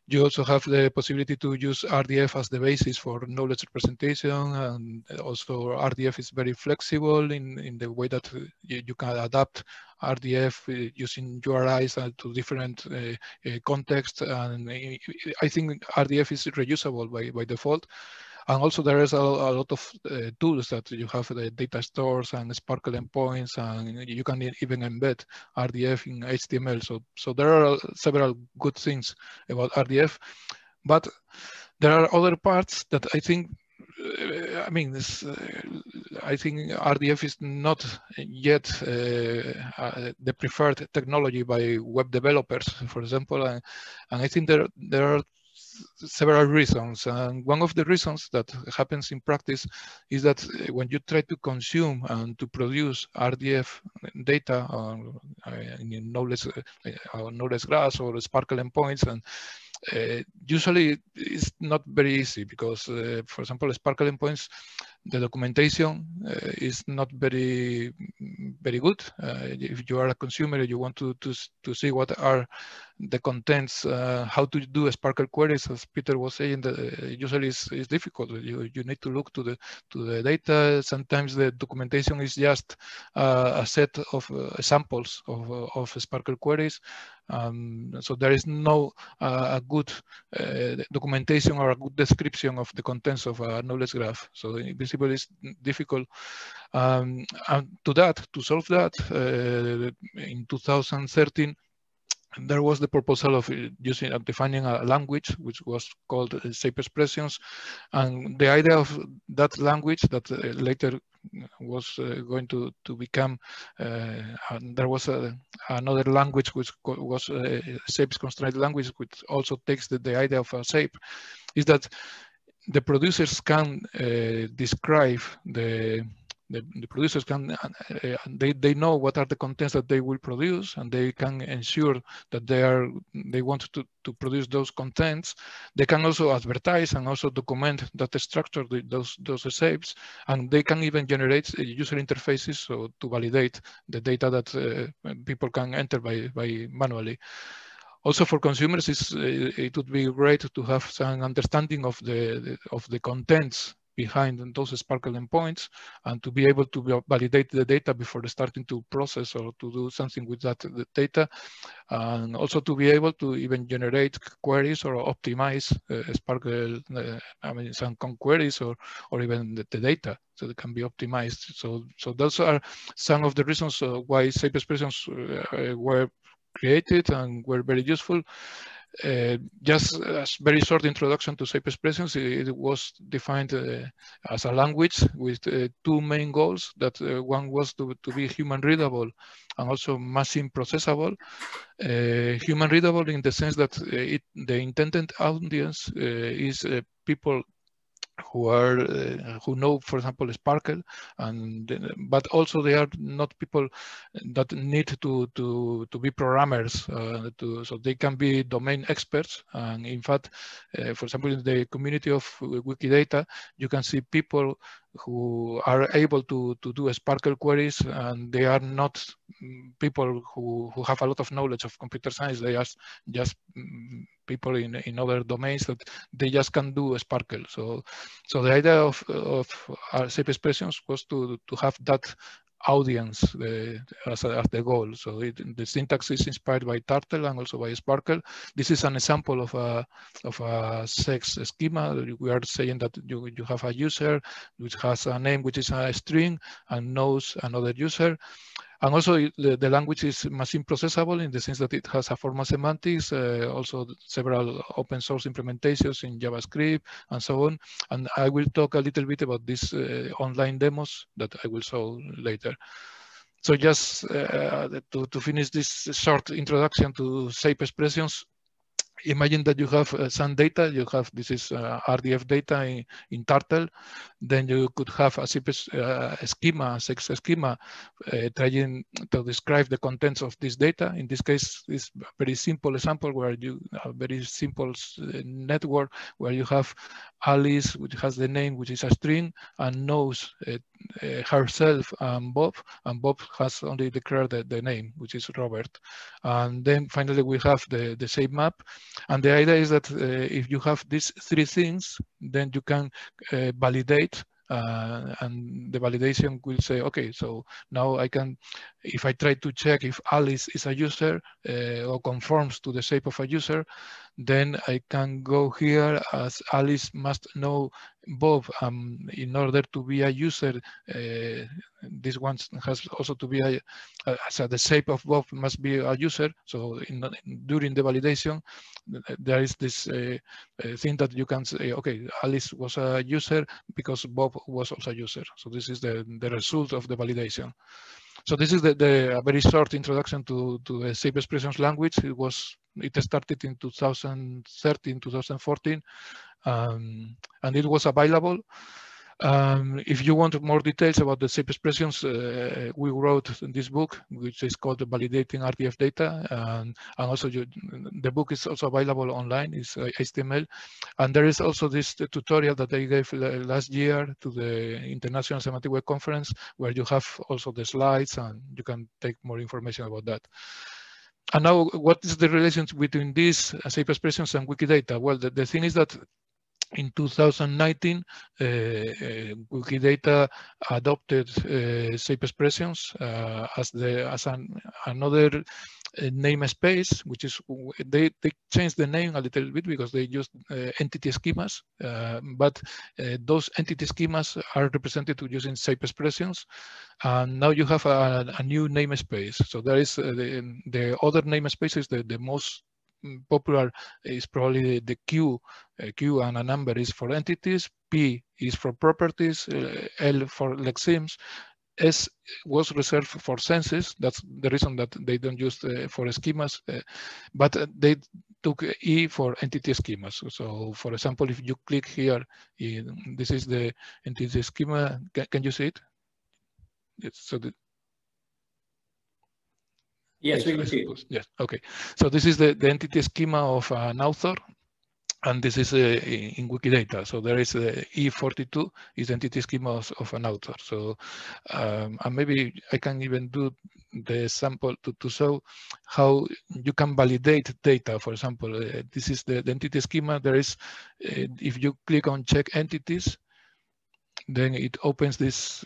You also have the possibility to use RDF as the basis for knowledge representation, and also RDF is very flexible in the way that you can adapt RDF using URIs to different contexts. And I think RDF is reusable by default. And also there is a lot of tools that you have, the data stores and Sparkle endpoints, and you can even embed RDF in HTML. So there are several good things about RDF, but there are other parts that I think, I mean, I think RDF is not yet the preferred technology by web developers, for example, and I think there are several reasons. And one of the reasons that happens in practice is that when you try to consume and to produce RDF data in knowledge graphs or Sparkle endpoints, and usually it's not very easy because, for example, Sparkle endpoints, the documentation is not very good. If you are a consumer, you want to see what are the contents, how to do Sparkle queries, as Peter was saying, that usually is difficult. You need to look to the data. Sometimes the documentation is just a set of samples of Sparkle queries. So there is no a good documentation or a good description of the contents of a knowledge graph. So invisible is difficult. And to solve that, in 2013, there was the proposal of defining a language which was called shape expressions, and the idea of that language that later was going to become, there was another language which was shapes constraint language, which also takes the idea of a shape, is that the producers can describe the producers can, they know what are the contents that they will produce, and they can ensure that they want to produce those contents. They can also advertise and also document that structure those shapes, and they can even generate user interfaces so to validate the data that people can enter by manually. Also for consumers, it would be great to have some understanding of the contents behind those Sparkle endpoints, and to be able to validate the data before starting to process or to do something with that data, and also to be able to even generate queries or optimize Sparkle, I mean, some queries or even the data, so they can be optimized. So those are some of the reasons why shape expressions were created and were very useful. Just a very short introduction to shape expressions. It was defined as a language with two main goals. That one was to be human readable and also machine processable. Human readable in the sense that the intended audience is people who know, for example, Sparkle, but also they are not people that need to be programmers, so they can be domain experts. And in fact, for example, in the community of Wikidata, you can see people who are able to do Sparkle queries, and they are not people who have a lot of knowledge of computer science. They are just people in other domains that they just can do Sparkle. So the idea of shape expressions was to have that audience as the goal. So the syntax is inspired by Turtle and also by Sparkle. This is an example of a sex schema. We are saying that you have a user which has a name which is a string and knows another user. And also the language is machine processable in the sense that it has a formal semantics, also several open source implementations in JavaScript and so on. And I will talk a little bit about these online demos that I will show later. So just to finish this short introduction to shape expressions, imagine that you have some data. You have, this is RDF data in Turtle. Then you could have a schema, schema, trying to describe the contents of this data. In this case, it's a very simple example where you have a very simple network where you have Alice, which has the name, which is a string, and knows herself and Bob has only declared the name, which is Robert. And then finally we have the shape map. And the idea is that if you have these three things, then you can validate, and the validation will say, okay, so now I can, if I try to check if Alice is a user or conforms to the shape of a user, then I can go here as Alice must know Bob. In order to be a user, this one has also to be so the shape of Bob must be a user. So during the validation, there is this thing that you can say, okay, Alice was a user because Bob was also a user. So this is the result of the validation. So this is a very short introduction to the shape expressions language. It started in 2013, 2014, and it was available. If you want more details about the shape expressions, we wrote this book, which is called Validating RDF Data, and also the book is also available online. It's HTML, and there is also this tutorial that I gave last year to the International Semantic Web Conference, where you have also the slides, and you can take more information about that. And now, what is the relationship between these shape expressions and Wikidata? Well, the thing is that in 2019, Wikidata adopted shape expressions as another namespace, which is, they changed the name a little bit because they used entity schemas, but those entity schemas are represented using shape expressions, and now you have a new namespace. So there is the other namespaces, the most popular is probably the Q and a number is for entities, P is for properties, L for lexemes, S was reserved for senses. That's the reason that they don't use for schemas, but they took E for entity schemas. So for example, if you click here, this is the entity schema. Can you see it? So yes, we can see it. Yes, okay. So this is the entity schema of an author, and this is in Wikidata. So there is E42 is the entity schema of an author. So and maybe I can even do the sample to show how you can validate data. For example, this is the entity schema. There is, if you click on check entities, then it opens this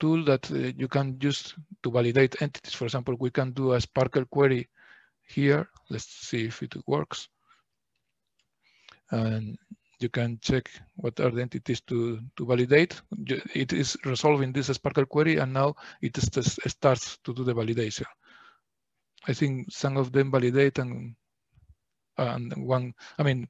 tool that you can use to validate entities. For example, we can do a Sparkle query here. Let's see if it works. And you can check what are the entities to validate. It is resolving this Sparkle query, and now it starts to do the validation. I think some of them validate, and one, I mean,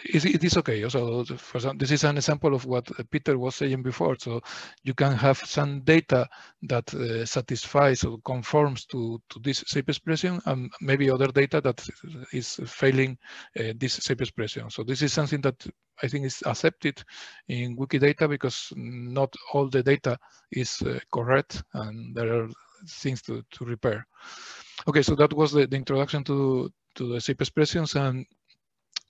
it is okay. So for example, this is an example of what Peter was saying before. So you can have some data that satisfies or conforms to this shape expression, and maybe other data that is failing this shape expression. So this is something that I think is accepted in Wikidata, because not all the data is correct, and there are things to repair. Okay, so that was the introduction to the shape expressions, and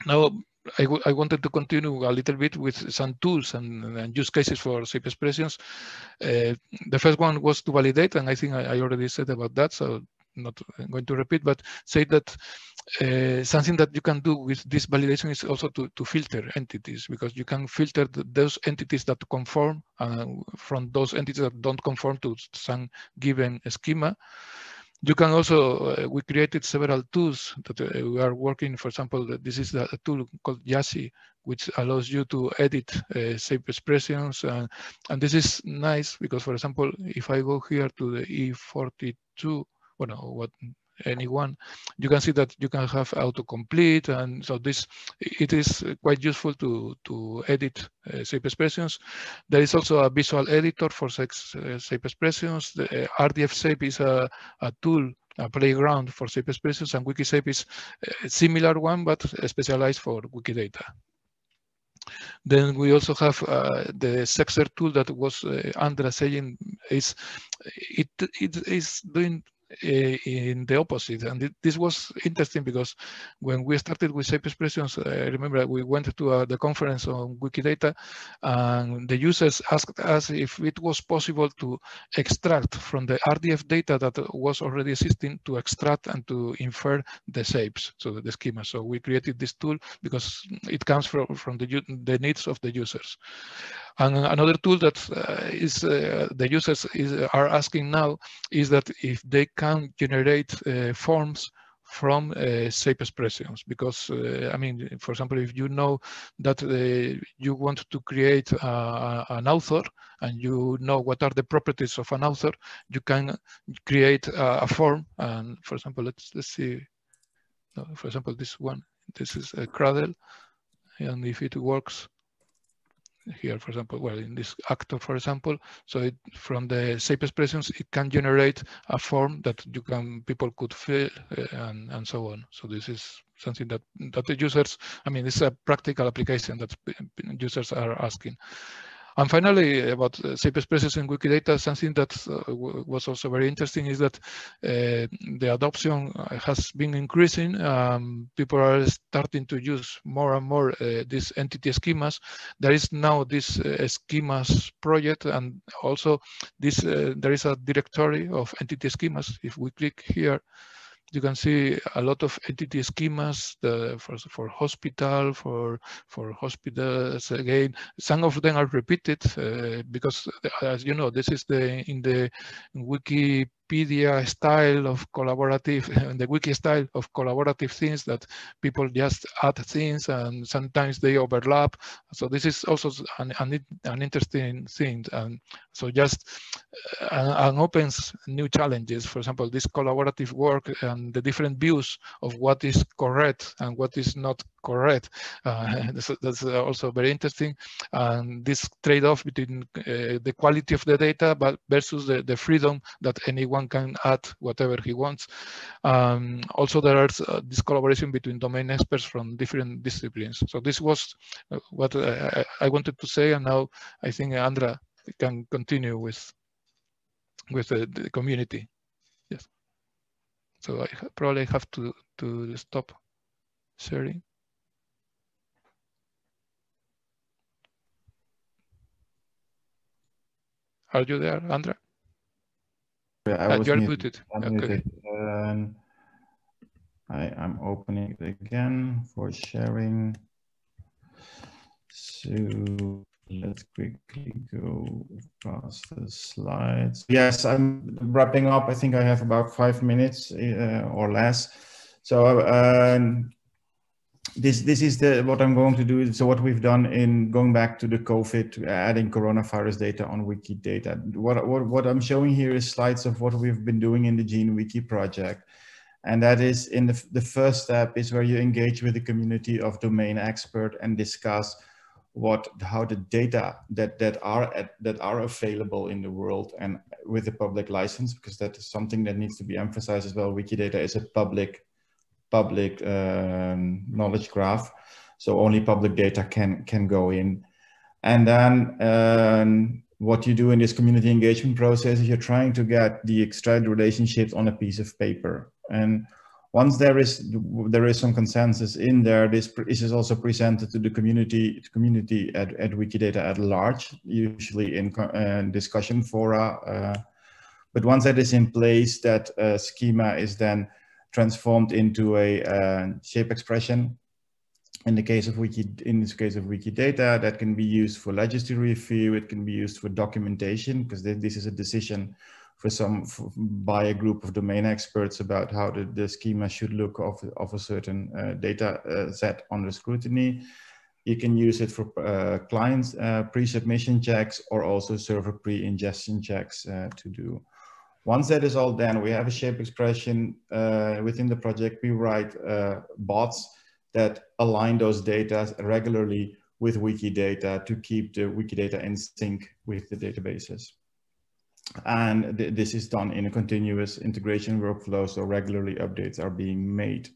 now I wanted to continue a little bit with some tools and use cases for shape expressions. The first one was to validate, and I think I already said about that, so not going to repeat, but say that something that you can do with this validation is also to filter entities, because you can filter those entities that conform from those entities that don't conform to some given schema. You can also, we created several tools that we are working. For example, this is a tool called Yassi, which allows you to edit shape expressions. And this is nice because, for example, if I go here to the E42, well, no, what anyone, you can see that you can have autocomplete, and so it is quite useful to edit shape expressions. There is also a visual editor for shape expressions. The RDF shape is a tool, a playground for shape expressions, and Wikishape is a similar one but specialized for Wikidata. Then we also have the Sexer tool that was Andra saying it is doing in the opposite, and this was interesting because when we started with shape expressions, I remember we went to the conference on Wikidata, and the users asked us if it was possible to extract from the RDF data that was already existing, to extract and to infer the shapes, so the schema. So we created this tool because it comes from the needs of the users. And another tool that the users are asking now is that if they can generate forms from shape expressions, because I mean, for example, if you know that you want to create an author and you know what are the properties of an author, you can create a form. And for example, let's see. For example, this one. This is a Cradle, and if it works. Here, for example, well, in this actor, for example, so from the shape expressions, it can generate a form that people could fill and so on. So this is something that the users, I mean, it's a practical application that users are asking. And finally, about shape expressions in Wikidata, something that was also very interesting is that the adoption has been increasing. People are starting to use more and more these entity schemas. There is now this schemas project, and also this there is a directory of entity schemas. If we click here, you can see a lot of entity schemas for hospital, for hospitals. Again, some of them are repeated because, as you know, this is in the Wikipedia style of collaborative, the wiki style of collaborative things that people just add things and sometimes they overlap. So this is also an interesting thing, and so just and opens new challenges. For example, this collaborative work and the different views of what is correct and what is not correct. That's also very interesting. And this trade-off between the quality of the data but versus the freedom that anyone can add whatever he wants. Also, there is this collaboration between domain experts from different disciplines. So this was what I wanted to say, and now I think Andra can continue with the community. Yes. So I probably have to stop sharing. Are you there, Andra? Yeah, I was you're muted. Okay. I'm opening it again for sharing. So let's quickly go past the slides. Yes, I'm wrapping up. I think I have about 5 minutes or less. So this is what I'm going to do. So what we've done in going back to the COVID, adding coronavirus data on Wikidata. What I'm showing here is slides of what we've been doing in the GeneWiki project. And that is in the first step is where you engage with the community of domain expert and discuss how the data that are available in the world and with the public license, because that is something that needs to be emphasized as well. Wikidata is a public knowledge graph, so only public data can go in. And then what you do in this community engagement process is you're trying to get the extract relationships on a piece of paper. And once there is some consensus in there, this is also presented to the community at Wikidata at large, usually in discussion fora. But once that is in place, that schema is then transformed into a shape expression. In this case of Wikidata, that can be used for registry review. It can be used for documentation, because this is a decision by a group of domain experts about how the schema should look of a certain data set under scrutiny. You can use it for clients pre-submission checks, or also server pre-ingestion checks to do. Once that is all done, we have a shape expression within the project. We write bots that align those data regularly with Wikidata to keep the Wikidata in sync with the databases. And this is done in a continuous integration workflow, so regularly updates are being made.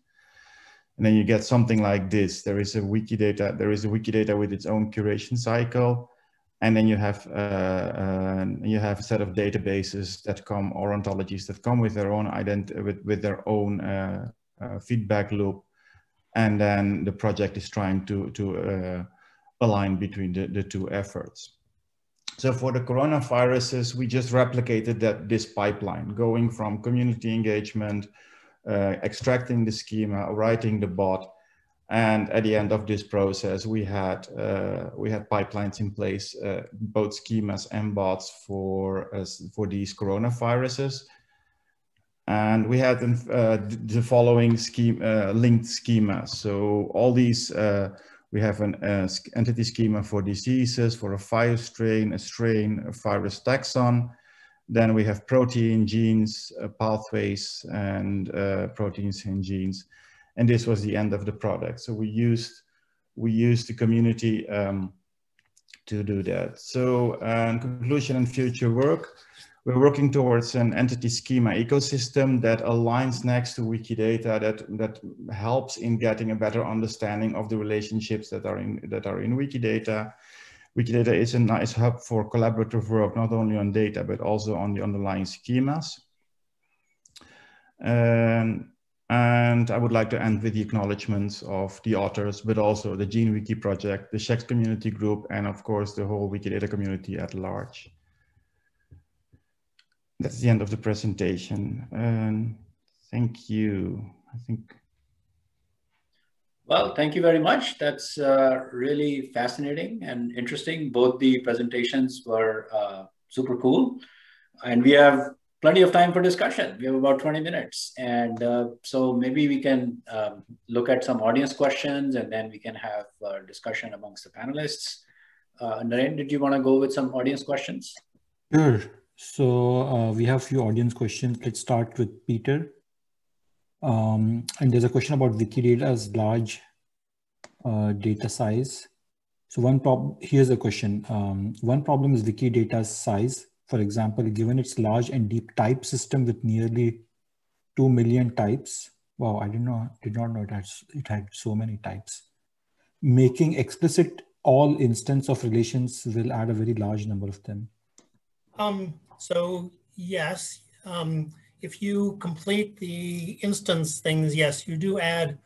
And then you get something like this. There is a Wikidata with its own curation cycle. And then you have a set of databases that come, or ontologies that come with their own with their own feedback loop. And then the project is trying to align between the two efforts. So for the coronaviruses, we just replicated this pipeline, going from community engagement, extracting the schema, writing the bot, and at the end of this process, we had pipelines in place, both schemas and bots for these coronaviruses, and we had the following linked schemas. So all these. We have an entity schema for diseases, for a virus strain, a virus taxon. Then we have protein, genes, pathways, and proteins and genes. And this was the end of the product. So we used the community to do that. So in conclusion and future work, we're working towards an entity schema ecosystem that aligns next to Wikidata, that helps in getting a better understanding of the relationships that are in Wikidata. Wikidata is a nice hub for collaborative work, not only on data, but also on the underlying schemas. And I would like to end with the acknowledgements of the authors, but also the GeneWiki project, the Shex community group, and of course, the whole Wikidata community at large. That's the end of the presentation. Thank you. I think. Well, thank you very much. That's really fascinating and interesting. Both the presentations were super cool. And we have plenty of time for discussion. We have about 20 minutes. And so maybe we can look at some audience questions, and then we can have discussion amongst the panelists. Naren, did you want to go with some audience questions? Sure. So we have a few audience questions. Let's start with Peter. And there's a question about Wikidata's large data size. So here's a question. One problem is Wikidata's size. For example, given its large and deep type system with nearly 2 million types. Wow, I did not know it had so many types. Making explicit all instance of relations will add a very large number of them. So yes, if you complete the instance things, yes, you do add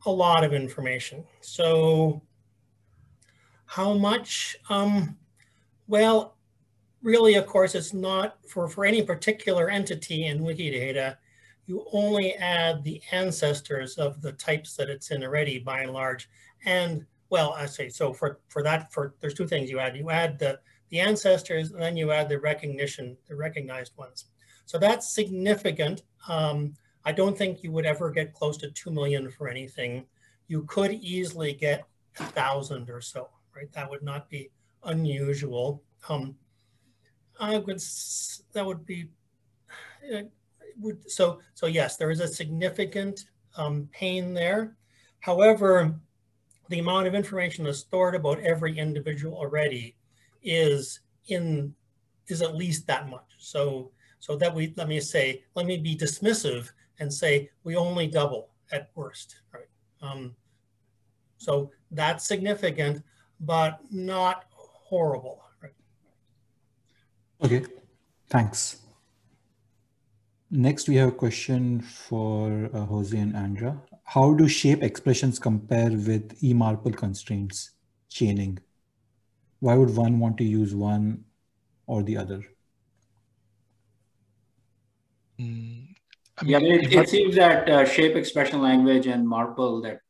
a lot of information. So how much? Well, really, of course, it's not for any particular entity in Wikidata. You only add the ancestors of the types that it's in already, by and large. And well, I say so for there's two things you add. You add the ancestors, and then you add the recognized ones. So that's significant. I don't think you would ever get close to 2 million for anything. You could easily get 1,000 or so, right? That would not be unusual. So yes, there is a significant pain there. However, the amount of information that's stored about every individual already is at least that much. So that let me be dismissive and say we only double at worst, right? So that's significant, but not horrible, right? Okay, thanks. Next, we have a question for Jose and Andra. How do shape expressions compare with MARPL constraints, chaining? Why would one want to use one or the other? It seems that shape expression language and MARPL that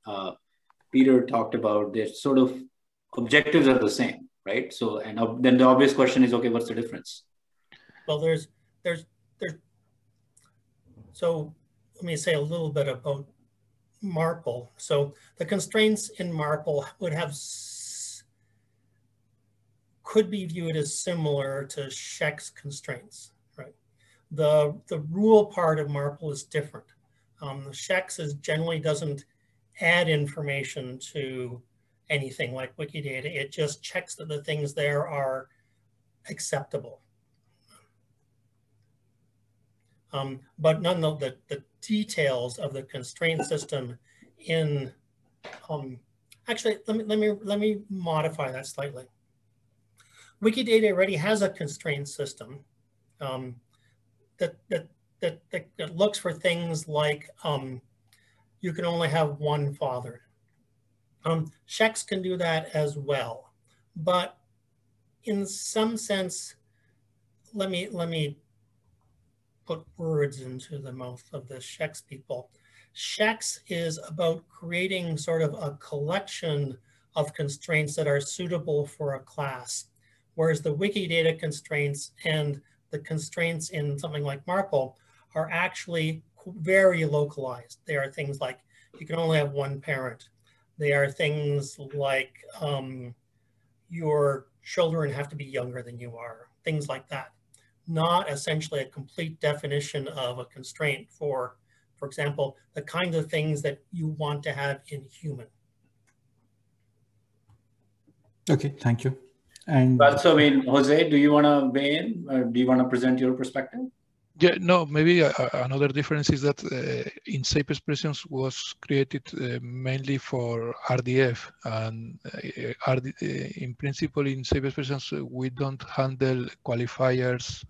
Peter talked about, their sort of objectives are the same, right? So, and then the obvious question is, okay, what's the difference? Well, so let me say a little bit about MARPL. So the constraints in MARPL could be viewed as similar to Shex constraints, right? The rule part of MARPL is different. The schemas generally doesn't add information to anything like Wikidata. It just checks that the things there are acceptable. But none of the details of the constraint system in, actually, let me modify that slightly. Wikidata already has a constraint system that looks for things like you can only have one father. Schemas can do that as well, but in some sense, let me put words into the mouth of the schemas people. Schemas is about creating sort of a collection of constraints that are suitable for a class, whereas the Wikidata constraints and the constraints in something like MARPL are actually very localized. They are things like you can only have one parent. They are things like your children have to be younger than you are, things like that. Not essentially a complete definition of a constraint for example, the kinds of things that you want to have in human. Okay, thank you. And well, so I mean, Jose, do you want to weigh in, or do you want to present your perspective? Yeah, no, maybe another difference is that in Shape Expressions was created mainly for RDF, and in principle in Shape Expressions we don't handle qualifiers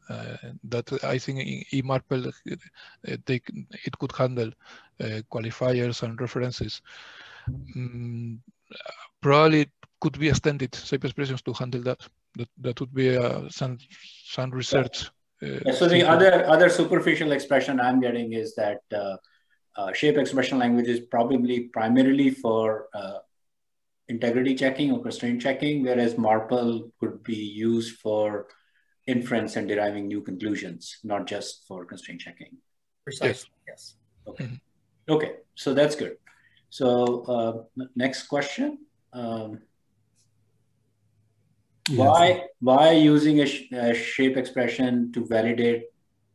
that I think in MARPL it could handle qualifiers and references. Probably it could be extended, Shape Expressions, to handle that. That would be some research. So the other superficial expression I'm getting is that shape expression language is probably primarily for integrity checking or constraint checking, whereas MARPL could be used for inference and deriving new conclusions, not just for constraint checking. Precisely, yes. Okay. Okay, so that's good. So next question. Why using a shape expression to validate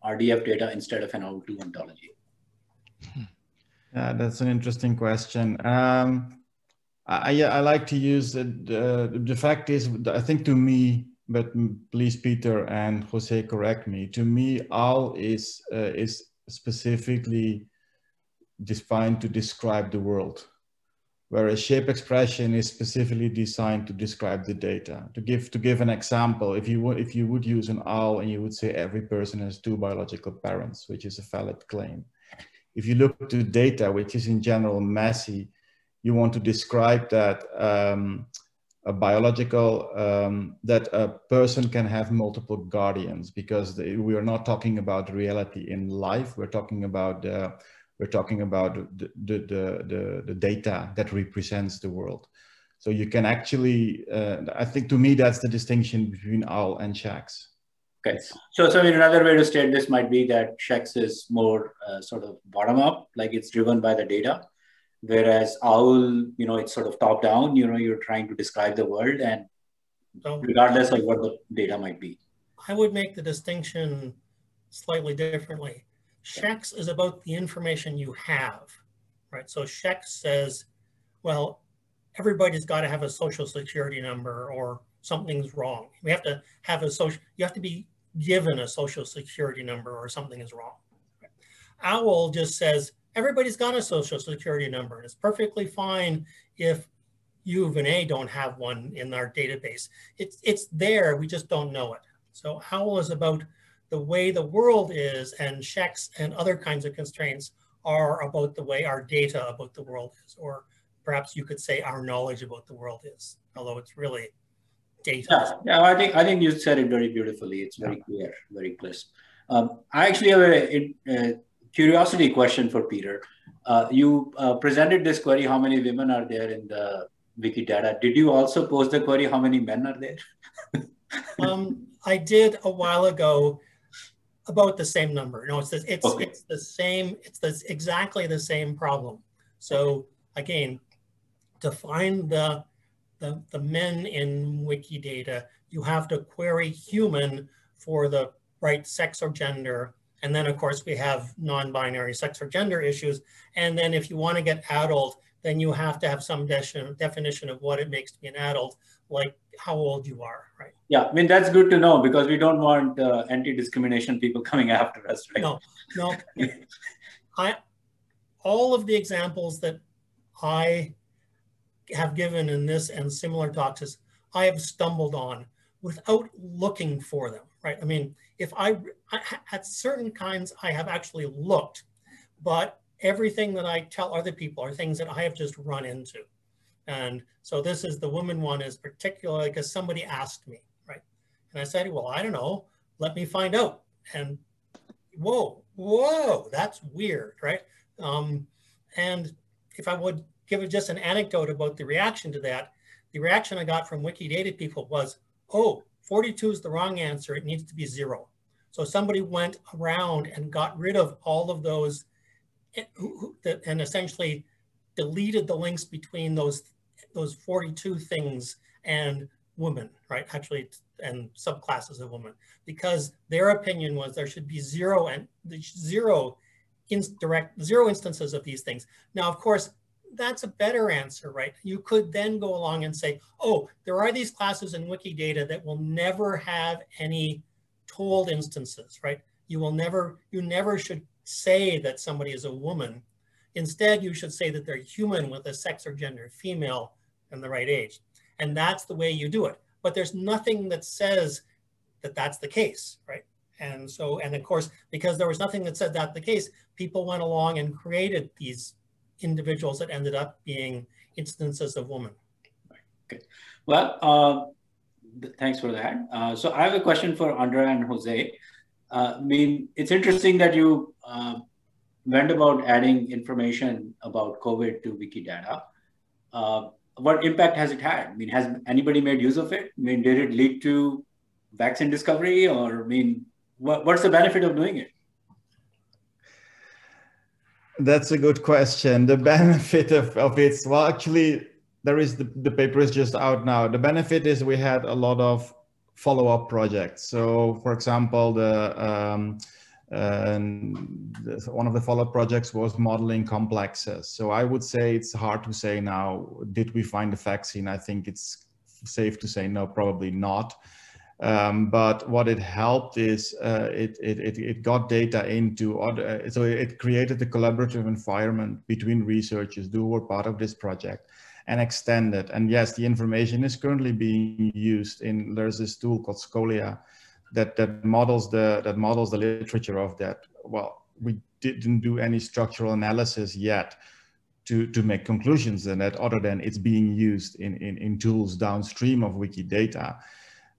RDF data instead of an OUT2 ontology? Yeah, that's an interesting question. I like to use the fact is, I think to me, but please Peter and Jose correct me, to me OWL is specifically defined to describe the world, whereas shape expression is specifically designed to describe the data. To give an example, if you would use an OWL and you would say every person has 2 biological parents, which is a valid claim. If you look to data, which is in general messy, you want to describe that a biological, that a person can have multiple guardians, because we are not talking about reality in life. We're talking about the data that represents the world. So you can actually, I think to me, that's the distinction between OWL and schemas. Okay, so I mean, another way to state this might be that schemas is more sort of bottom up, like it's driven by the data, whereas OWL, it's sort of top down, you're trying to describe the world, and regardless of what the data might be. I would make the distinction slightly differently. Schemas is about the information you have, right? So schemas says, well, everybody's got to have a social security number or something's wrong. We have to have you have to be given a social security number or something is wrong. OWL just says, everybody's got a social security number, and it's perfectly fine if you and A don't have one in our database. It's there, we just don't know it. So OWL is about the way the world is, and schemas and other kinds of constraints are about the way our data about the world is, or perhaps you could say our knowledge about the world is, although it's really data. Yeah, I think you said it very beautifully. It's very clear, very crisp. I actually have a curiosity question for Peter. You presented this query, how many women are there in the Wikidata? Did you also pose the query, how many men are there? I did a while ago, about the same number. No, it's the same. It's exactly the same problem. So again, to find the men in Wikidata, you have to query human for the right sex or gender, And then of course we have non-binary sex or gender issues. And then if you want to get adult, then you have to have some definition of what it makes to be an adult, like how old you are, right? Yeah, I mean, that's good to know because we don't want anti-discrimination people coming after us, right? No. All of the examples that I have given in this and similar talks is I have stumbled on without looking for them, right? I mean, if I at certain kinds, I have actually looked, but everything that I tell other people are things that I have just run into. And so this is the woman one is particularly because somebody asked me, right? And I said, well, I don't know, let me find out. And whoa, that's weird, right? And if I would give it just an anecdote about the reaction to that, the reaction I got from Wikidata people was, oh, 42 is the wrong answer, it needs to be 0. So somebody went around and got rid of all of those and essentially deleted the links between those 42 things and women, right? Actually, and subclasses of women, because their opinion was there should be zero instances of these things. Now, of course, that's a better answer, right? You could then go along and say, oh, there are these classes in Wikidata that will never have any told instances, right? You never should say that somebody is a woman. Instead, you should say that they're human with a sex or gender, female, and the right age. And that's the way you do it. But there's nothing that says that that's the case, right? And so, and of course, because there was nothing that said that's the case, people went along and created these individuals that ended up being instances of women. Okay. Well, thanks for that. So I have a question for Andrea and Jose. I mean, it's interesting that you went about adding information about COVID to Wikidata. What impact has it had? I mean, has anybody made use of it? I mean, did it lead to vaccine discovery, or I mean, what's the benefit of doing it? That's a good question. The benefit of it, well, actually, there is the paper is just out now. The benefit is we had a lot of follow-up projects. So, for example, one of the follow-up projects was modeling complexes. So I would say it's hard to say now, did we find a vaccine? I think it's safe to say no, probably not. But what it helped is it got data into other, so it created a collaborative environment between researchers who were part of this project and extended. And yes, the information is currently being used in, there's this tool called Scholia that models the literature of that. Well, we didn't do any structural analysis yet to make conclusions in that, other than it's being used in tools downstream of Wikidata.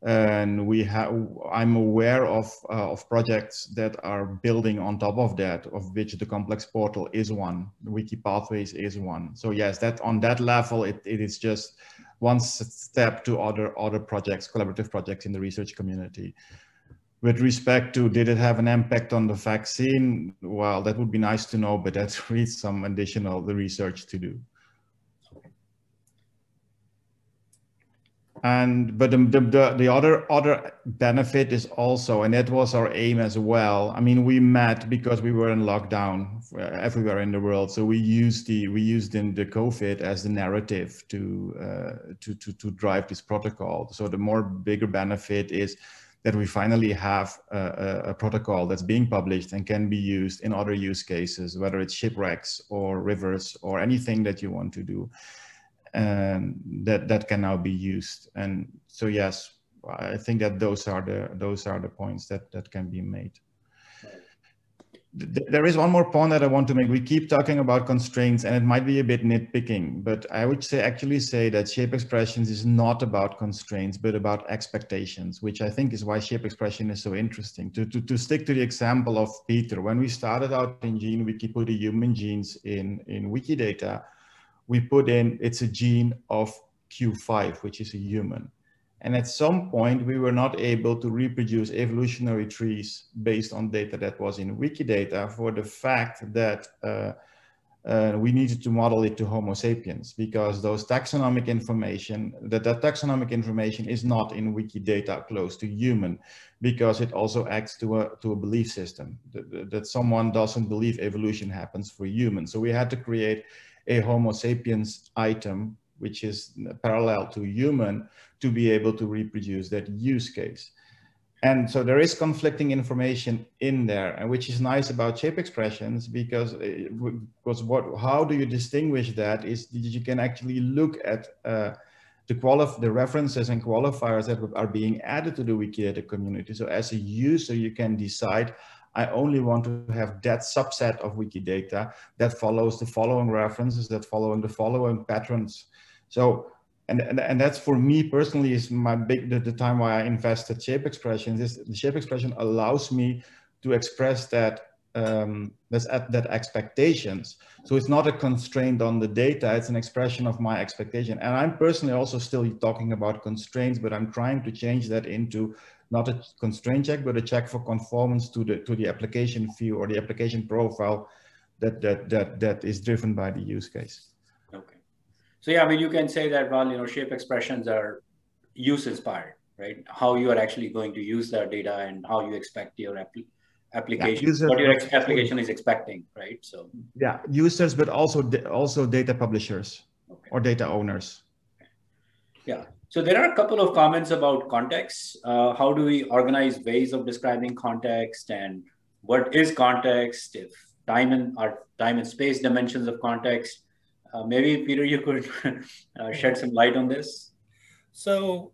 And I'm aware of projects that are building on top of that, of which the complex portal is one, the Wiki Pathways is one. So yes, that on that level, it is just one step to other projects, collaborative projects in the research community. With respect to, did it have an impact on the vaccine? Well, that would be nice to know, but that's really some additional research to do. But the other benefit is also, and that was our aim as well. I mean, we met because we were in lockdown everywhere in the world, so we used the COVID as the narrative to drive this protocol. So the bigger benefit is that we finally have a protocol that's being published and can be used in other use cases, whether it's shipwrecks or rivers or anything that you want to do. And that can now be used. And so yes, I think that those are the points that can be made. There is one more point that I want to make. We keep talking about constraints, and it might be a bit nitpicking, but I would actually say that shape expressions is not about constraints, but about expectations, which I think is why shape expression is so interesting. To stick to the example of Peter, when we started out in GeneWiki, put the human genes in Wikidata, we put in, it's a gene of Q5, which is a human. And at some point, we were not able to reproduce evolutionary trees based on data that was in Wikidata for the fact that we needed to model it to Homo sapiens, because those taxonomic information, that taxonomic information is not in Wikidata close to human, because it also acts to a belief system that someone doesn't believe evolution happens for humans. So we had to create a Homo sapiens item, which is parallel to human, to be able to reproduce that use case. And so there is conflicting information in there, and which is nice about shape expressions, because how do you distinguish that is that you can actually look at the references and qualifiers that are being added to the Wikidata community. So as a user, you can decide, I only want to have that subset of Wikidata that follows the following references, that following the following patterns. So, and that's for me personally is my the time why I invested shape expressions. Is the shape expression allows me to express that that expectations. So it's not a constraint on the data, it's an expression of my expectation. And I'm personally also still talking about constraints, but I'm trying to change that into not a constraint check, but a check for conformance to the application view or the application profile that is driven by the use case. Okay. So yeah, I mean, you can say that, well, you know, shape expressions are use inspired, right? How you are actually going to use that data and how you expect your application, what your application is expecting, right? So yeah, users, but also data publishers or data owners. Yeah. So there are a couple of comments about context. How do we organize ways of describing context, and what is context? If time and space dimensions of context. Maybe Peter, you could shed some light on this. So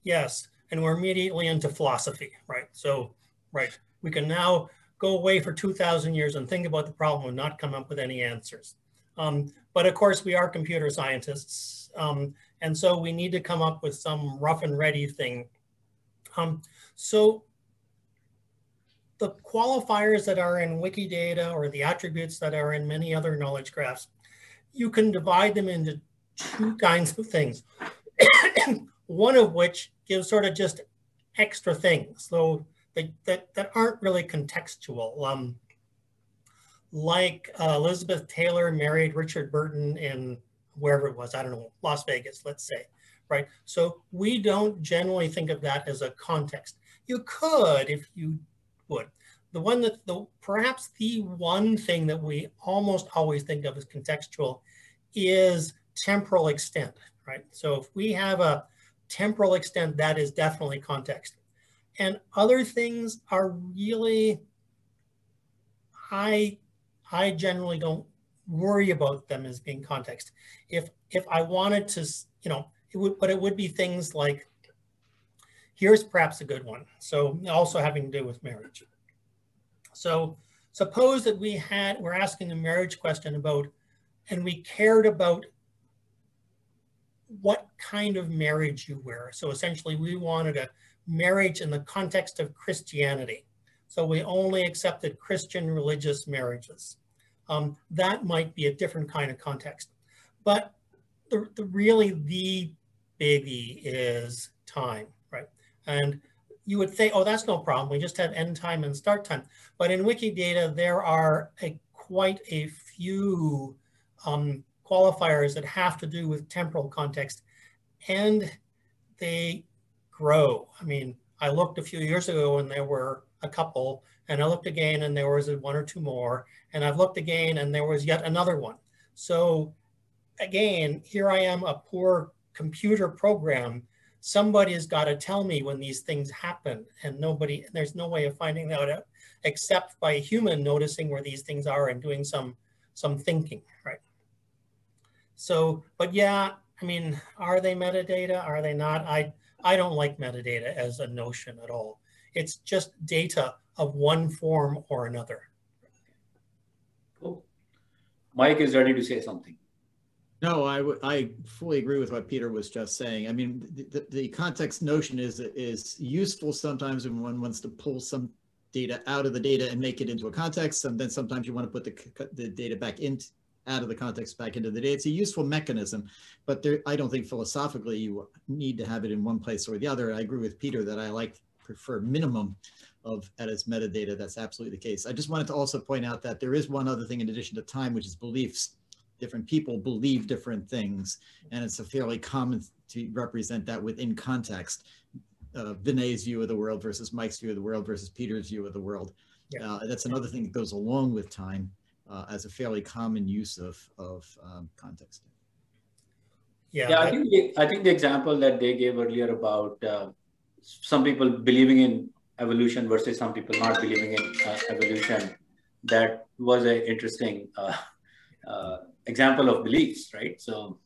yes, and we're immediately into philosophy, right? So, right, we can now go away for 2,000 years and think about the problem and not come up with any answers. But of course, we are computer scientists. And so we need to come up with some rough and ready thing. So the qualifiers that are in Wikidata or the attributes that are in many other knowledge graphs, you can divide them into two kinds of things. One of which gives sort of just extra things, so that aren't really contextual. Like Elizabeth Taylor married Richard Burton in wherever it was, I don't know, Las Vegas, let's say, right? So we don't generally think of that as a context. You could if you would. Perhaps the one thing that we almost always think of as contextual is temporal extent, right? So if we have a temporal extent, that is definitely context. And other things are really, I generally don't worry about them as being context. If I wanted to, you know, it would be things like, here's perhaps a good one. So also having to do with marriage. So suppose that we're asking a marriage question about, and we cared about what kind of marriage you were. So essentially we wanted a marriage in the context of Christianity. So we only accepted Christian religious marriages. That might be a different kind of context. But really the biggie is time, right? And you would think, oh, that's no problem. We just have end time and start time. But in Wikidata, there are quite a few qualifiers that have to do with temporal context, and they grow. I mean, I looked a few years ago and there were a couple, and I looked again and there was one or two more, and I've looked again and there was yet another one. So again, here I am, a poor computer program. Somebody has got to tell me when these things happen, and there's no way of finding that out except by a human noticing where these things are and doing some thinking, right? So, but yeah, I mean, are they metadata? Are they not? I don't like metadata as a notion at all. It's just data of one form or another. Cool. Mike is ready to say something. No, I fully agree with what Peter was just saying. I mean, the context notion is useful sometimes when one wants to pull some data out of the data and make it into a context, and then sometimes you want to put the data back out of the context back into the data. It's a useful mechanism, but I don't think philosophically you need to have it in one place or the other. I agree with Peter that I like prefer minimum of as metadata. That's absolutely the case. I just wanted to also point out that there is one other thing in addition to time, which is beliefs. Different people believe different things, and it's a fairly common to represent that within context. Vinay's view of the world versus Mike's view of the world versus Peter's view of the world. Yeah. That's another thing that goes along with time as a fairly common use of context. Yeah, I think the example that they gave earlier about some people believing in evolution versus some people not believing in evolution, that was an interesting example of beliefs, right? So.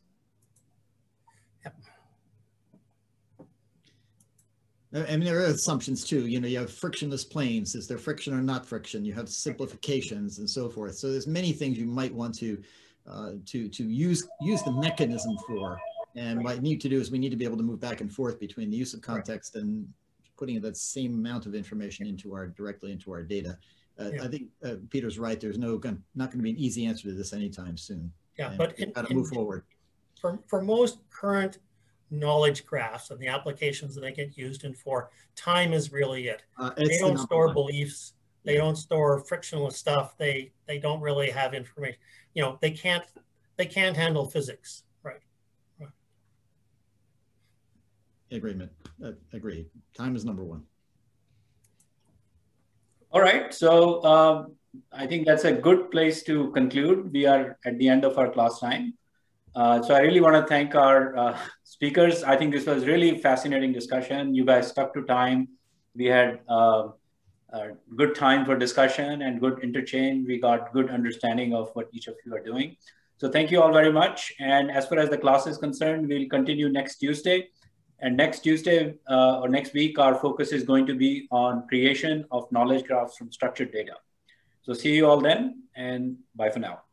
I mean, there are assumptions too. You know, you have frictionless planes. Is there friction or not friction? You have simplifications and so forth. So there's many things you might want to use the mechanism for. And what I need to do is we need to be able to move back and forth between the use of context and putting that same amount of information directly into our data. I think Peter's right. There's not going to be an easy answer to this anytime soon. Yeah, and but we've got to move forward. For most current knowledge graphs and the applications that they get used in for, time is really it. They don't store beliefs. They don't store frictionless stuff. They don't really have information. You know, they can't handle physics, right? Agreement. Agreed. Time is number one. All right. So I think that's a good place to conclude. We are at the end of our class time. So I really want to thank our speakers. I think this was really fascinating discussion. You guys stuck to time. We had a good time for discussion and good interchange. We got good understanding of what each of you are doing. So thank you all very much. And as far as the class is concerned, we'll continue next Tuesday. And next Tuesday or next week, our focus is going to be on creation of knowledge graphs from structured data. So see you all then, and bye for now.